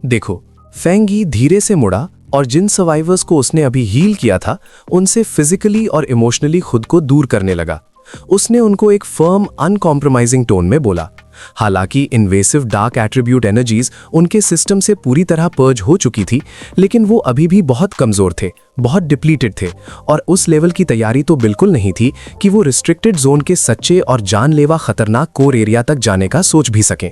देखो, फेंग यी धीरे से मुड़ा और जिन सर्वाइवर्स को उसने अभी हील किया था उनसे फिजिकली और इमोशनली खुद को दूर करने लगा। उसने उनको एक फर्म अनकॉम्प्रोमाइजिंग टोन में बोला। हालांकि इन्वेसिव डार्क एट्रीब्यूट एनर्जीज उनके सिस्टम से पूरी तरह पर्ज हो चुकी थी, लेकिन वो अभी भी बहुत कमजोर थे, बहुत डिप्लीटेड थे और उस लेवल की तैयारी तो बिल्कुल नहीं थी कि वो रिस्ट्रिक्टेड जोन के सच्चे और जानलेवा खतरनाक कोर एरिया तक जाने का सोच भी सकें।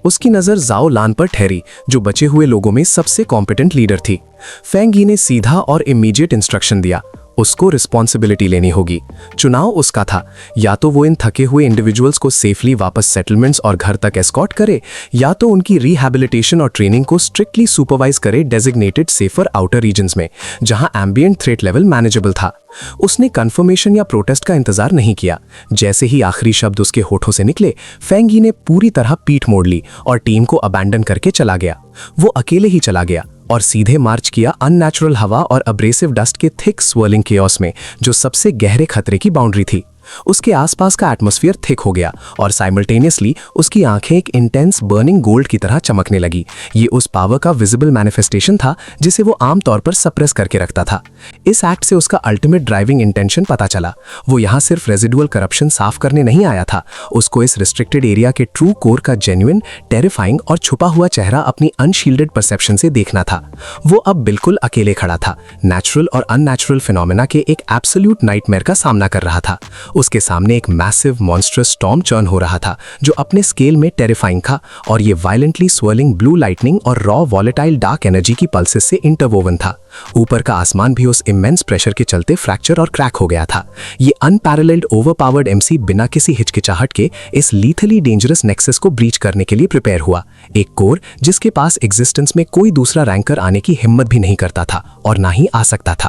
उसकी नजर जाओ लान पर ठहरी, जो बचे हुए लोगों में सबसे कॉम्पिटेंट लीडर थी। फेंग यी ने सीधा और इमीडिएट इंस्ट्रक्शन दिया।
उसको रिस्पॉन्सिबिलिटी लेनी होगी। चुनाव उसका था, या तो वो इन थके हुए इंडिविजुअल्स को सेफली वापस सेटलमेंट्स और घर तक एस्कॉर्ट करे, या तो उनकी रिहैबिलिटेशन और ट्रेनिंग को स्ट्रिक्टली सुपरवाइज करे डेजिग्नेटेड सेफर आउटर रीजन्स में, जहां एम्बिएंट थ्रेट लेवल मैनेजेबल था। उसने कंफर्मेशन या प्रोटेस्ट का इंतजार नहीं किया। जैसे ही आखिरी शब्द उसके होठों से निकले, फेंग यी ने पूरी तरह पीठ मोड़ ली और टीम को अबैंडन करके चला गया। वो अकेले ही चला गया और सीधे मार्च किया अननेचुरल हवा और अब्रेसिव डस्ट के थिक स्वर्लिंग केओस में, जो सबसे गहरे खतरे की बाउंड्री थी। उसके आसपास का एटमॉस्फेयर थिक हो गया और साइमल्टेनियसली उसकी आंखें एक इंटेंस बर्निंग गोल्ड की तरह चमकने लगी। ये उस पावर का विजिबल मैनिफेस्टेशन था जिसे वो आमतौर पर सप्रेस करके रखता था। इस एक्ट से उसका अल्टीमेट ड्राइविंग इंटेंशन पता चला। वो यहाँ सिर्फ रेजिडुअल करप्शन साफ करने नहीं आया था, उसको इस रिस्ट्रिक्टेड एरिया के ट्रू कोर का जेन्युइन, टेरिफाइंग और छुपा हुआ चेहरा अपनी अनशील्डेड परसेप्शन से देखना था। वो अब बिल्कुल अकेले खड़ा था, नेचुरल और अननेचुरल फिनोमेना के एक एब्सोल्यूट नाइटमेयर का सामना कर रहा था। उसके सामने एक मैसिव मॉन्स्ट्रस स्टॉर्म चर्न हो रहा था, जो अपने स्केल में टेरिफाइंग था, और ये वायलेंटली स्वर्लिंग ब्लू लाइटनिंग और रॉ वॉलेटाइल डार्क एनर्जी की पल्सेस से इंटरवोवन था। ऊपर का आसमान भी उस इमेंस प्रेशर के चलते फ्रैक्चर और क्रैक हो गया था। ये अनपैरेलल्ड ओवरपावर्ड एमसी बिना किसी हिचकिचाहट के इस लीथली डेंजरस नेक्सस को ब्रीच करने के लिए प्रिपेयर हुआ। एक कोर जिसके पास एग्जिस्टेंस में कोई दूसरा रैंकर आने की हिम्मत भी नहीं करता था और ना ही आ सकता था।